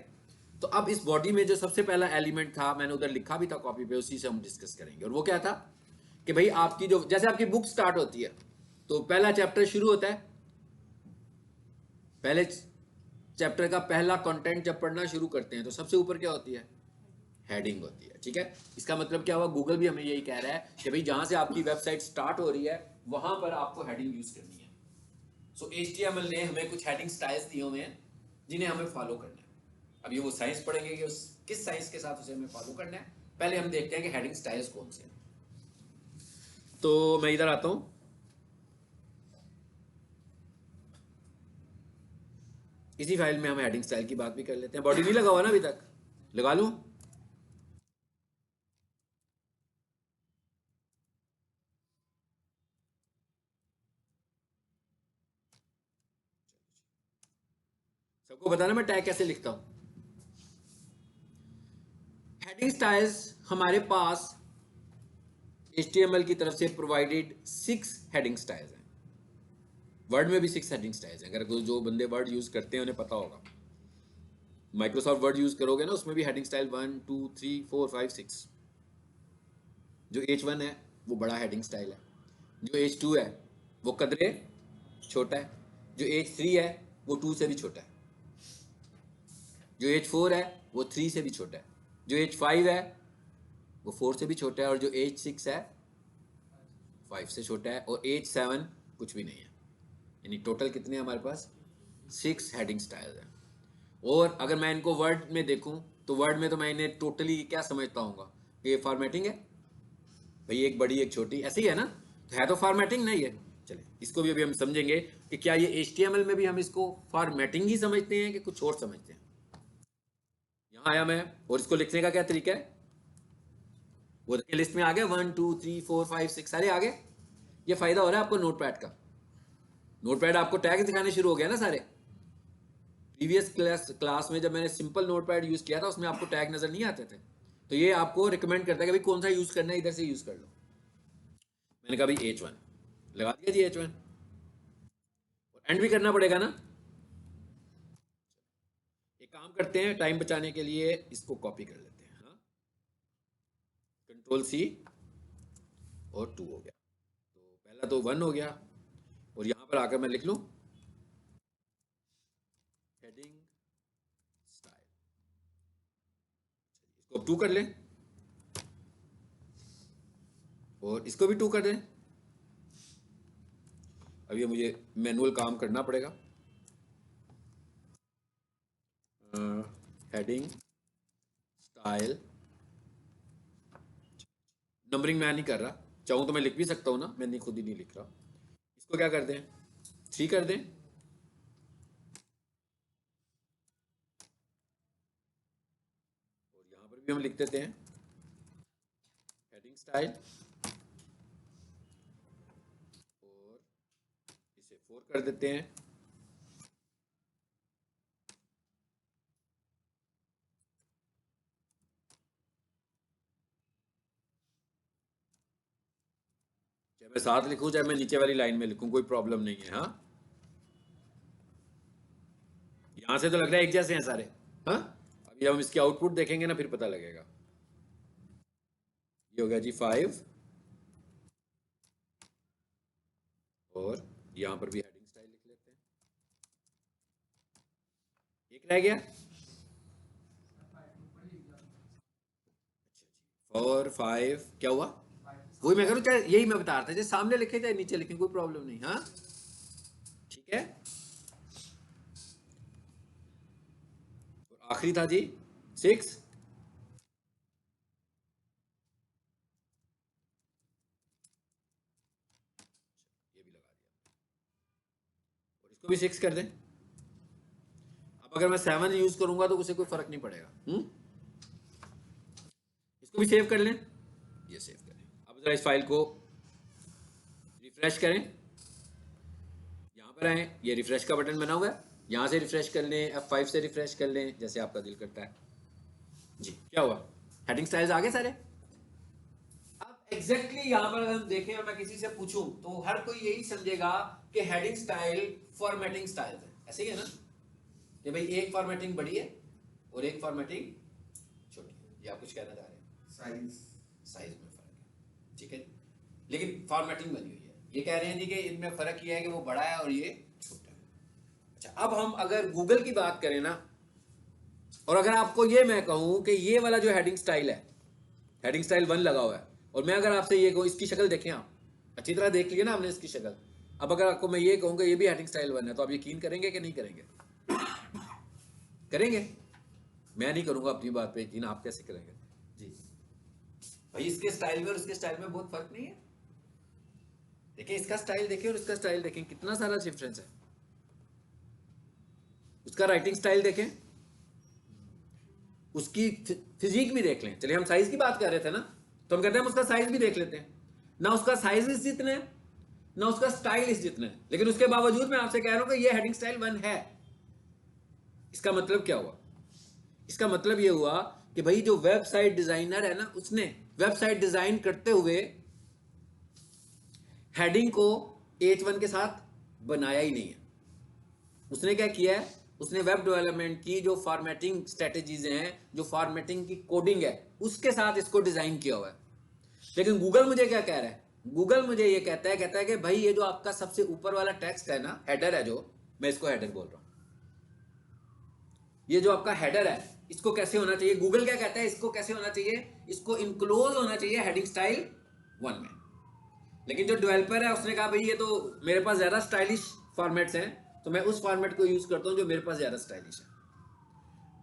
तो अब इस बॉडी में जो सबसे पहला एलिमेंट था, मैंने उधर लिखा भी था कॉपी पे, उसी से हम डिस्कस करेंगे। और वो क्या था कि भाई आपकी जो, जैसे आपकी बुक स्टार्ट होती है तो पहला चैप्टर शुरू होता है, पहले चैप्टर का पहला कंटेंट जब पढ़ना शुरू करते हैं तो सबसे ऊपर क्या होती है? हेडिंग होती है। ठीक है, इसका मतलब क्या हुआ? गूगल भी हमें यही कह रहा है कि भाई जहां से आपकी वेबसाइट स्टार्ट हो रही है वहां पर आपको हेडिंग यूज करनी है। सो HTML ने हमें कुछ हेडिंग स्टाइल्स दिए हुए हैं जिन्हें हमें फॉलो करना है। अभी वो साइंस पढ़ेंगे कि उस किस साइंस के साथ उसे हमें फॉलो करना है। पहले हम देखते हैं कि हेडिंग स्टाइल्स कौन से हैं। तो मैं इधर आता हूं, इसी फाइल में हम हेडिंग स्टाइल की बात भी कर लेते हैं। बॉडी नहीं लगा हुआ ना अभी तक? लगा लूं? सबको बताना मैं टैग कैसे लिखता हूं। हेडिंग स्टाइल्स हमारे पास HTML की तरफ से प्रोवाइडेड 6 हेडिंग स्टाइल्स हैं। वर्ड में भी 6 हेडिंग स्टाइल्स हैं। अगर जो बंदे वर्ड यूज करते हैं उन्हें पता होगा, माइक्रोसॉफ्ट वर्ड यूज करोगे ना उसमें भी हेडिंग स्टाइल 1 2 3 4 5 6। जो H1 है वो बड़ा हेडिंग स्टाइल है, जो H2 है वो कदरे छोटा है, जो H3 है वो 2 से भी छोटा है, जो H4 है वो 3 से भी छोटा है, जो H5 है वो 4 से भी छोटा है, और जो H6 है 5 से छोटा है, और H7 कुछ भी नहीं है। यानी टोटल कितने हैं हमारे पास? 6 हेडिंग स्टाइल हैं। और अगर मैं इनको वर्ड में देखूं तो वर्ड में तो मैं इन्हें टोटली क्या समझता हूँ कि ये फॉर्मेटिंग है भाई, एक बड़ी एक छोटी, ऐसे ही है ना, तो है तो फॉर्मेटिंग नहीं है। चलिए इसको भी अभी हम समझेंगे कि क्या ये HTML में भी हम इसको फॉर्मेटिंग ही समझते हैं कि कुछ और समझते हैं। यहाँ आया मैं, और इसको लिखने का क्या तरीका है? वो देखिए लिस्ट में आ गया 1 2 3 4 5 6 सारे आ गए। ये फायदा हो रहा है आपको नोटपैड का। नोटपैड आपको टैग दिखाने शुरू हो गया ना सारे। प्रीवियस क्लास में जब मैंने सिंपल नोटपैड यूज किया था उसमें आपको टैग नजर नहीं आते थे, तो ये आपको रिकमेंड करता है कि भाई कौन सा यूज करना है, इधर से यूज कर लो। मैंने कहा भाई H1 लगा दिया जी, H1, और एंड भी करना पड़ेगा ना। एक काम करते हैं, टाइम बचाने के लिए इसको कॉपी कर लेते हैं। हाँ, Ctrl+C और 2 हो गया, तो पहला तो 1 हो गया, और यहाँ पर आकर मैं लिख लूं हेडिंग स्टाइल, इसको 2 कर लें और इसको भी 2 कर दें। अब ये मुझे मैनुअल काम करना पड़ेगा। हेडिंग स्टाइल, नंबरिंग मैं नहीं कर रहा, चाहूं तो मैं लिख भी सकता हूं ना, मैं नहीं खुद ही नहीं लिख रहा। इसको क्या कर दें 3 कर दें, और यहां पर भी हम लिख देते हैं हेडिंग स्टाइल और इसे 4 कर देते हैं। चाहे मैं साथ लिखूं चाहे मैं नीचे वाली लाइन में लिखूं, कोई प्रॉब्लम नहीं है। हाँ, यहां से तो लग रहा है एक जैसे हैं सारे। हाँ, अभी हम इसकी आउटपुट देखेंगे ना फिर पता लगेगा। ये हो गया जी 5 और यहां पर भी हेडिंग स्टाइल लिख लेते हैं। एक रह गया 4 5, क्या हुआ? वही मैं करूँ, चाहे यही मैं बता रहा था, चाहे सामने लिखे चाहे नीचे लिखे कोई प्रॉब्लम नहीं। हाँ ठीक है, और आखिरी था जी 6, ये भी लगा दिया और इसको भी 6 कर दें। अब अगर मैं 7 यूज करूंगा तो उसे कोई फर्क नहीं पड़ेगा। इसको भी सेव कर लें, ये सेव करें। अब जरा इस फाइल को रिफ्रेश करें, यहां पर आए, ये रिफ्रेश का बटन बना हुआ है, यहां से रिफ्रेश कर लें, F5 से रिफ्रेश कर लें, जैसे आपका दिल करता है जी। क्या हुआ? हेडिंग स्टाइल्स आ गए सारे। अब एग्जैक्टली यहां पर अगर हम देखें और मैं किसी से पूछूं तो हर कोई यही समझेगा कि हेडिंग स्टाइल फॉर्मेटिंग स्टाइल है, ऐसे ही है ना कि भाई एक फॉर्मेटिंग बड़ी है और एक फॉर्मेटिंग छोटी है। ये आप कुछ कहना चाह रहे हैं? साइज में फर्क है, ठीक है, लेकिन फॉर्मेटिंग बनी हुई है। ये कह रहे हैं जी कि इनमें फर्क ये है कि वो बड़ा है और ये छोटा है। अच्छा, अब हम अगर गूगल की बात करें ना, और अगर आपको ये मैं कहूं कि ये वाला जो हेडिंग स्टाइल है, हेडिंग स्टाइल 1 लगा हुआ है, और मैं अगर आपसे ये कहूं, इसकी शक्ल देखें, आप अच्छी तरह देख लिया ना आपने इसकी शक्ल, अब अगर आपको मैं ये कहूं कि ये भी हेडिंग स्टाइल 1 है, तो आप यकीन करेंगे कि नहीं करेंगे? करेंगे? मैं नहीं करूंगा अपनी बात पे यकीन, आप कैसे करेंगे जी? भाई इसके स्टाइल में और उसके स्टाइल में बहुत फर्क नहीं है। देखिए इसका स्टाइल देखिए और इसका स्टाइल देखें, कितना सारा डिफरेंस है। उसका राइटिंग स्टाइल देखें, उसकी फिजिक भी देख लें। चलिए हम साइज की बात कर रहे थे ना, तो हम कहते हैं हम उसका साइज भी देख लेते हैं ना। उसका साइज इस जितना है ना उसका स्टाइल इस जितना है, लेकिन उसके बावजूद मैं आपसे कह रहा हूं कि ये हेडिंग स्टाइल 1 है। इसका मतलब क्या हुआ? इसका मतलब ये हुआ कि भाई जो वेबसाइट डिजाइनर है ना, उसने वेबसाइट डिजाइन करते हुए हेडिंग को H1 के साथ बनाया ही नहीं है। उसने क्या किया है? उसने वेब डेवलपमेंट की जो फॉर्मेटिंग स्ट्रेटेजीज हैं, जो फॉर्मेटिंग की कोडिंग है, उसके साथ इसको डिजाइन किया हुआ है। लेकिन गूगल मुझे क्या कह रहा है? गूगल मुझे ये कहता है कि भाई ये जो आपका सबसे ऊपर वाला टेक्स्ट है ना, हेडर है, जो मैं इसको हेडर बोल रहा हूं, ये जो आपका हेडर है इसको कैसे होना चाहिए? गूगल क्या कहता है इसको कैसे होना चाहिए? इसको इनक्लोज होना चाहिए हेडिंग स्टाइल 1 में। लेकिन जो डेवलपर है उसने कहा भाई ये तो मेरे पास ज्यादा स्टाइलिश फॉर्मेट्स हैं, तो मैं उस फॉर्मेट को यूज करता हूं जो मेरे पास ज्यादा स्टाइलिश है।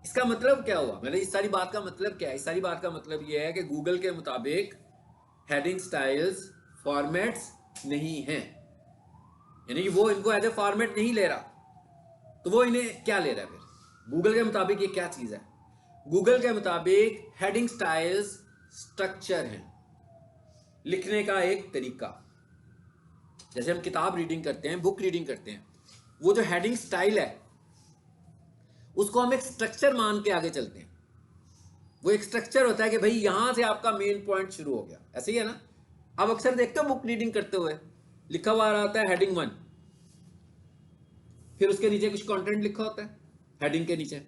इसका मतलब क्या हुआ? मैंने इस सारी बात का मतलब क्या है? इस सारी बात का मतलब ये है कि गूगल के मुताबिक हेडिंग स्टाइल्स फॉर्मेट्स नहीं हैं, यानी कि वो इनको एज ए फॉर्मेट नहीं ले रहा, तो वो इन्हें क्या ले रहा है फिर? गूगल के मुताबिक ये क्या चीज है? गूगल के मुताबिक हेडिंग स्टाइल्स स्ट्रक्चर हैं, लिखने का एक तरीका। जैसे हम किताब रीडिंग करते हैं, बुक रीडिंग करते हैं, वो जो हेडिंग स्टाइल है उसको हम एक स्ट्रक्चर मान के आगे चलते हैं। वो एक स्ट्रक्चर होता है कि भाई यहां से आपका मेन पॉइंट शुरू हो गया, ऐसे ही है ना। आप अक्सर देखते हो बुक रीडिंग करते हुए लिखा हुआ रहता है हेडिंग 1, फिर उसके नीचे कुछ कंटेंट लिखा होता है हेडिंग के नीचे,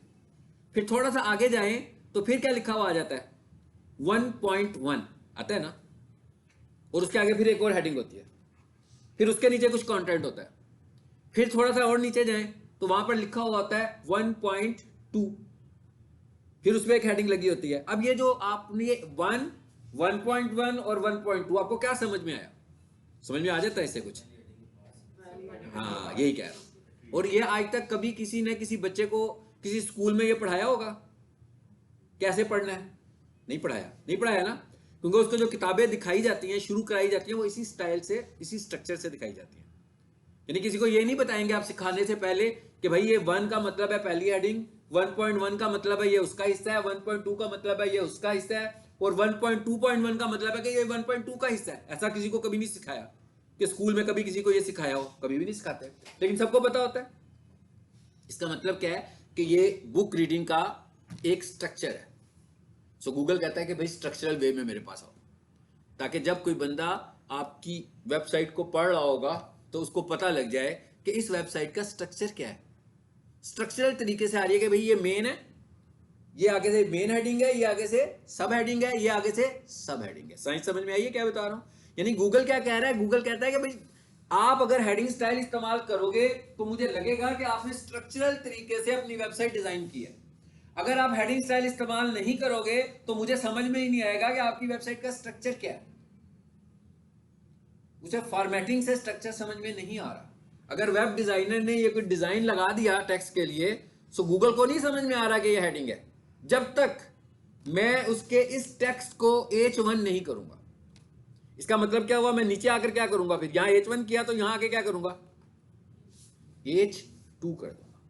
फिर थोड़ा सा आगे जाएं तो फिर क्या लिखा हुआ आ जाता है? 1.1 आता है ना, और उसके आगे फिर एक और हेडिंग होती है, फिर उसके नीचे कुछ कंटेंट होता है, फिर थोड़ा सा और नीचे जाएं तो वहां पर लिखा हुआ होता है 1.2, फिर उसमें एक हेडिंग लगी होती है। अब ये जो आपने 1, 1.1 और 1.2 आपको क्या समझ में आया? समझ में आ जाता है इससे कुछ? हाँ, यही कह रहा हूं। और ये आज तक कभी किसी ने किसी बच्चे को किसी स्कूल में ये पढ़ाया होगा कैसे पढ़ना है? नहीं पढ़ाया, नहीं पढ़ाया ना, क्योंकि उसको जो किताबें दिखाई जाती हैं, शुरू कराई जाती हैं, वो इसी स्टाइल से, इसी स्ट्रक्चर से दिखाई जाती हैं। यानी किसी को ये नहीं बताएंगे आप सिखाने से पहले कि भाई ये 1 का मतलब है पहली हेडिंग, 1.1 का मतलब है ये उसका हिस्सा है, 1.2 का मतलब है ये उसका हिस्सा है, और 1.2.1 का मतलब है कि ये 1.2 का हिस्सा है। ऐसा किसी को कभी नहीं सिखाया कि स्कूल में कभी किसी को ये सिखाया हो, कभी भी नहीं सिखाते, लेकिन सबको पता होता है। इसका मतलब क्या है कि ये बुक रीडिंग का एक स्ट्रक्चर है। सो गूगल कहता है कि भाई स्ट्रक्चरल वे में मेरे पास आओ, ताकि जब कोई बंदा आपकी वेबसाइट को पढ़ रहा होगा तो उसको पता लग जाए कि इस वेबसाइट का स्ट्रक्चर क्या है। स्ट्रक्चरल तरीके से आ रही है कि भाई ये मेन है, ये आगे से मेन हेडिंग है, ये आगे से सब हेडिंग है, ये आगे से सब हेडिंग है। साइंस समझ में आई है क्या बता रहा हूं? यानी गूगल क्या कह रहा है? गूगल कहता है कि भाई आप अगर हेडिंग स्टाइल इस्तेमाल करोगे तो मुझे लगेगा कि आपने स्ट्रक्चरल तरीके से अपनी वेबसाइट डिजाइन की है। अगर आप हेडिंग स्टाइल इस्तेमाल नहीं करोगे तो मुझे समझ में ही नहीं आएगा कि आपकी वेबसाइट का स्ट्रक्चर क्या है। उसे फॉर्मेटिंग से स्ट्रक्चर समझ में नहीं आ रहा। अगर वेब डिजाइनर ने ये कोई डिजाइन लगा दिया टेक्स्ट के लिए, तो गूगल को नहीं समझ में आ रहा कि ये हेडिंग है, जब तक मैं उसके इस टेक्स्ट को H1 नहीं करूंगा। इसका मतलब क्या हुआ? मैं नीचे आकर क्या करूंगा? फिर यहां H1 किया तो यहां आके क्या करूंगा? H2 कर दूंगा।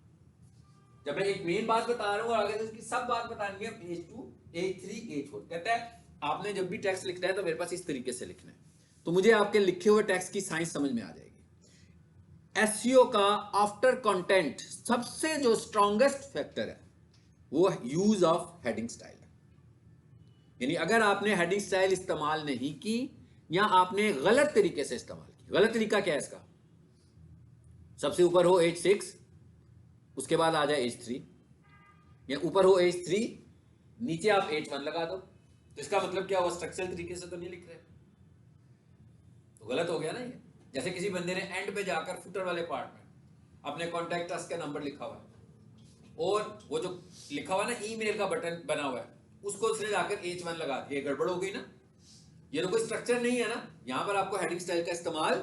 जब मैं एक मेन बात बता रहा हूं और आगे से उसकी सब बात बतानी है, H2, H3, H4। कहता है आपने जब भी टेक्स्ट लिखना है तो मेरे पास इस तरीके से लिखना है, तो मुझे आपके लिखे हुए टेक्स्ट की साइंस समझ में आ जाएगी। एसईओ का आफ्टर कंटेंट सबसे जो स्ट्रॉन्गेस्ट फैक्टर है वो यूज ऑफ हेडिंग स्टाइल है। यानी अगर आपने हेडिंग स्टाइल इस्तेमाल नहीं की या आपने गलत तरीके से इस्तेमाल की, गलत तरीका क्या है इसका? सबसे ऊपर हो H6, उसके बाद आ जाए H3, या ऊपर हो H3, नीचे आप H1 लगा दो, तो इसका मतलब क्या हुआ? स्ट्रक्चरल तरीके से तो नहीं लिख रहे, तो गलत हो गया ना ये। जैसे किसी बंदे ने एंड पे जाकर फुटर वाले पार्ट में अपने कॉन्टैक्ट अस का नंबर लिखा हुआ है और वो जो लिखा हुआ है ना ईमेल का बटन बना हुआ है, उसको उसने जाकर H1 लगा दिया, गड़बड़ हो गई ना। ये तो कोई स्ट्रक्चर नहीं है ना। यहां पर आपको हेडिंग स्टाइल का इस्तेमाल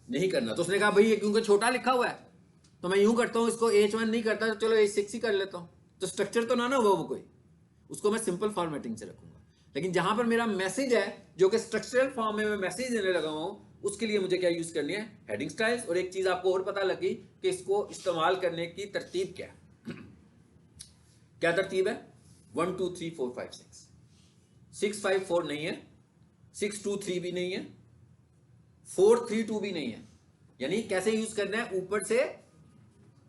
नहीं करना। तो उसने कहा भाई ये क्योंकि छोटा लिखा हुआ है तो मैं यूं करता हूं, इसको H1 नहीं करता तो चलो H6 ही कर लेता हूं, तो स्ट्रक्चर तो ना हुआ वो कोई, उसको मैं सिंपल फॉर्मेटिंग से रखूंगा। लेकिन जहां पर मेरा मैसेज है जो कि स्ट्रक्चरल फॉर्म में मैं मैसेज देने लगा हूं, उसके लिए मुझे क्या यूज करनी है? Heading styles. और एक चीज आपको और पता लगी कि इसको इस्तेमाल करने की तरतीब क्या है। क्या तरतीब है? 1 2 3 4 5 6, 6 5 4 नहीं है, 6 2 3 भी नहीं है, 4 3 2 भी नहीं है। यानी कैसे यूज करना है? ऊपर से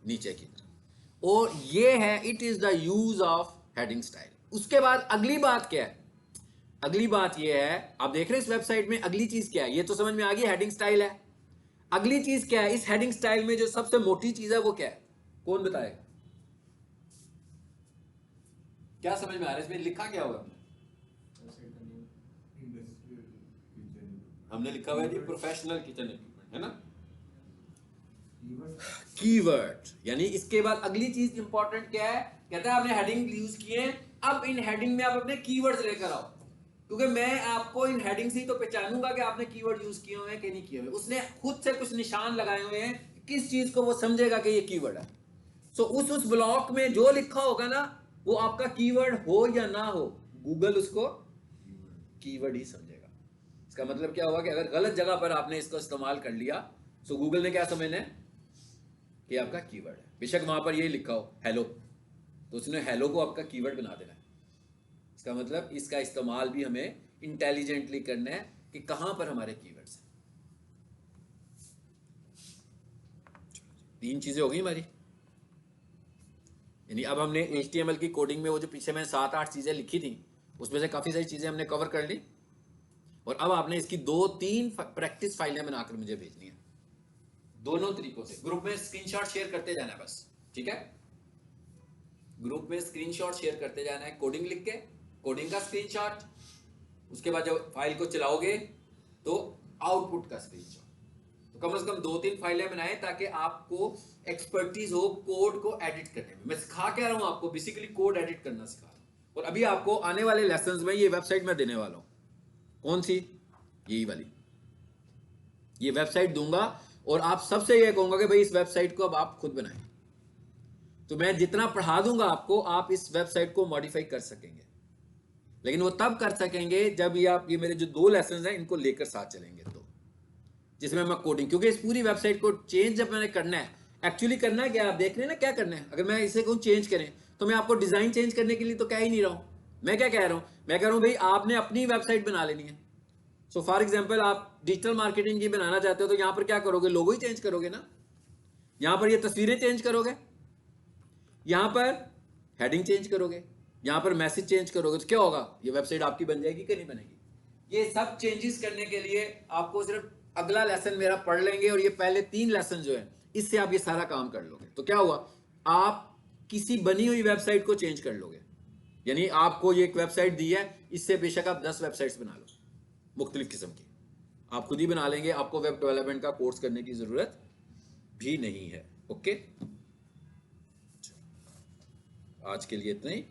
नीचे की तरफ। और ये है it is the use of heading style. उसके बाद अगली बात क्या है? अगली बात ये है, आप देख रहे हैं इस वेबसाइट में अगली चीज क्या है? ये तो समझ में आ गई हेडिंग स्टाइल है। अगली चीज क्या है? इस हेडिंग स्टाइल में जो सबसे मोटी चीज है वो क्या है? कौन बताएगा? क्या समझ में आ रहा है? इसमें लिखा क्या हुआ? हमने लिखा हुआ है जी प्रोफेशनल किचन इक्विपमेंट, है ना। कीवर्ड। यानी इसके बाद अगली चीज इंपॉर्टेंट क्या है? कहता है आपने हेडिंग यूज किए, अब इन हेडिंग में आप अपने कीवर्ड्स लेकर आओ, क्योंकि मैं आपको इन हेडिंग से ही तो पहचानूंगा कि आपने कीवर्ड यूज किए हुए हैं कि नहीं किए हुए। उसने खुद से कुछ निशान लगाए हुए हैं, किस चीज को वो समझेगा कि ये कीवर्ड है। सो उस ब्लॉक में जो लिखा होगा ना, वो आपका कीवर्ड हो या ना हो, गूगल उसको कीवर्ड ही समझेगा। इसका मतलब क्या हुआ कि अगर गलत जगह पर आपने इसको इस्तेमाल कर लिया तो गूगल ने क्या समझना है कि आपका कीवर्ड है। बेशक वहां पर ये लिखा हो हेलो, तो उसने हेलो को आपका कीवर्ड बना देना है। इसका मतलब इसका इस्तेमाल भी हमें इंटेलिजेंटली करना है कि कहां पर हमारे कीवर्ड्स हैं। 3 चीजें हो गई हमारी। यानी अब हमने HTML की कोडिंग में वो जो पीछे मैंने 7-8 चीजें लिखी थी, उसमें से काफी सारी चीजें हमने कवर कर ली। और अब आपने इसकी 2-3 प्रैक्टिस फाइलें बनाकर मुझे भेजनी है, दोनों तरीकों से। ग्रुप में स्क्रीनशॉट शेयर करते जाना है बस, ठीक है। ग्रुप में स्क्रीनशॉट शेयर करते जाना है, कोडिंग लिख के, कोडिंग का स्क्रीनशॉट। उसके बाद जब फाइल को चलाओगे तो आउटपुट का स्क्रीनशॉट। तो कम से कम 2-3 फाइलें बनाएं ताकि आपको एक्सपर्टीज हो कोड को एडिट करने में। मैं सिखा क्या रहा हूं आपको, बेसिकली कोड एडिट करना सिखा रहा हूं। और अभी आपको आने वाले लेसन्स में ये वेबसाइट मैं देने वाला हूं। कौन सी? यही वाली। ये वेबसाइट दूंगा और आप सबसे ये कहूंगा कि भाई इस वेबसाइट को अब आप खुद बनाएं। तो मैं जितना पढ़ा दूंगा आपको, आप इस वेबसाइट को मॉडिफाई कर सकेंगे, लेकिन वो तब कर सकेंगे जब ये मेरे जो 2 लेसन हैं इनको लेकर साथ चलेंगे, तो जिसमें मैं कोडिंग, क्योंकि इस पूरी वेबसाइट को चेंज जब मैंने करना है, एक्चुअली करना है क्या, आप देख रहे हैं ना क्या करना है। अगर मैं इसे कहूँ चेंज करें तो मैं आपको डिजाइन चेंज करने के लिए तो कह ही नहीं रहा हूं। मैं क्या कह रहा हूं, मैं कह रहा हूं भाई आपने अपनी वेबसाइट बना लेनी है। सो फॉर एग्जाम्पल आप डिजिटल मार्केटिंग की बनाना चाहते हो तो यहां पर क्या करोगे, लोगो ही चेंज करोगे ना, यहां पर ये तस्वीरें चेंज करोगे, यहां पर हेडिंग चेंज करोगे, यहां पर मैसेज चेंज करोगे, तो क्या होगा, ये वेबसाइट आपकी बन जाएगी कि नहीं बनेगी। ये सब चेंजेस करने के लिए आपको सिर्फ अगला लेसन मेरा पढ़ लेंगे और ये पहले 3 लेसन जो है इससे आप ये सारा काम कर लोगे। तो क्या हुआ, आप किसी बनी हुई वेबसाइट को चेंज कर लोगे। यानी आपको ये एक वेबसाइट दी है, इससे बेशक आप 10 वेबसाइट्स बना लो मुख्तलिफ किस्म की, आप खुद ही बना लेंगे। आपको वेब डेवलपमेंट का कोर्स करने की जरूरत भी नहीं है। ओके, आज के लिए इतना ही।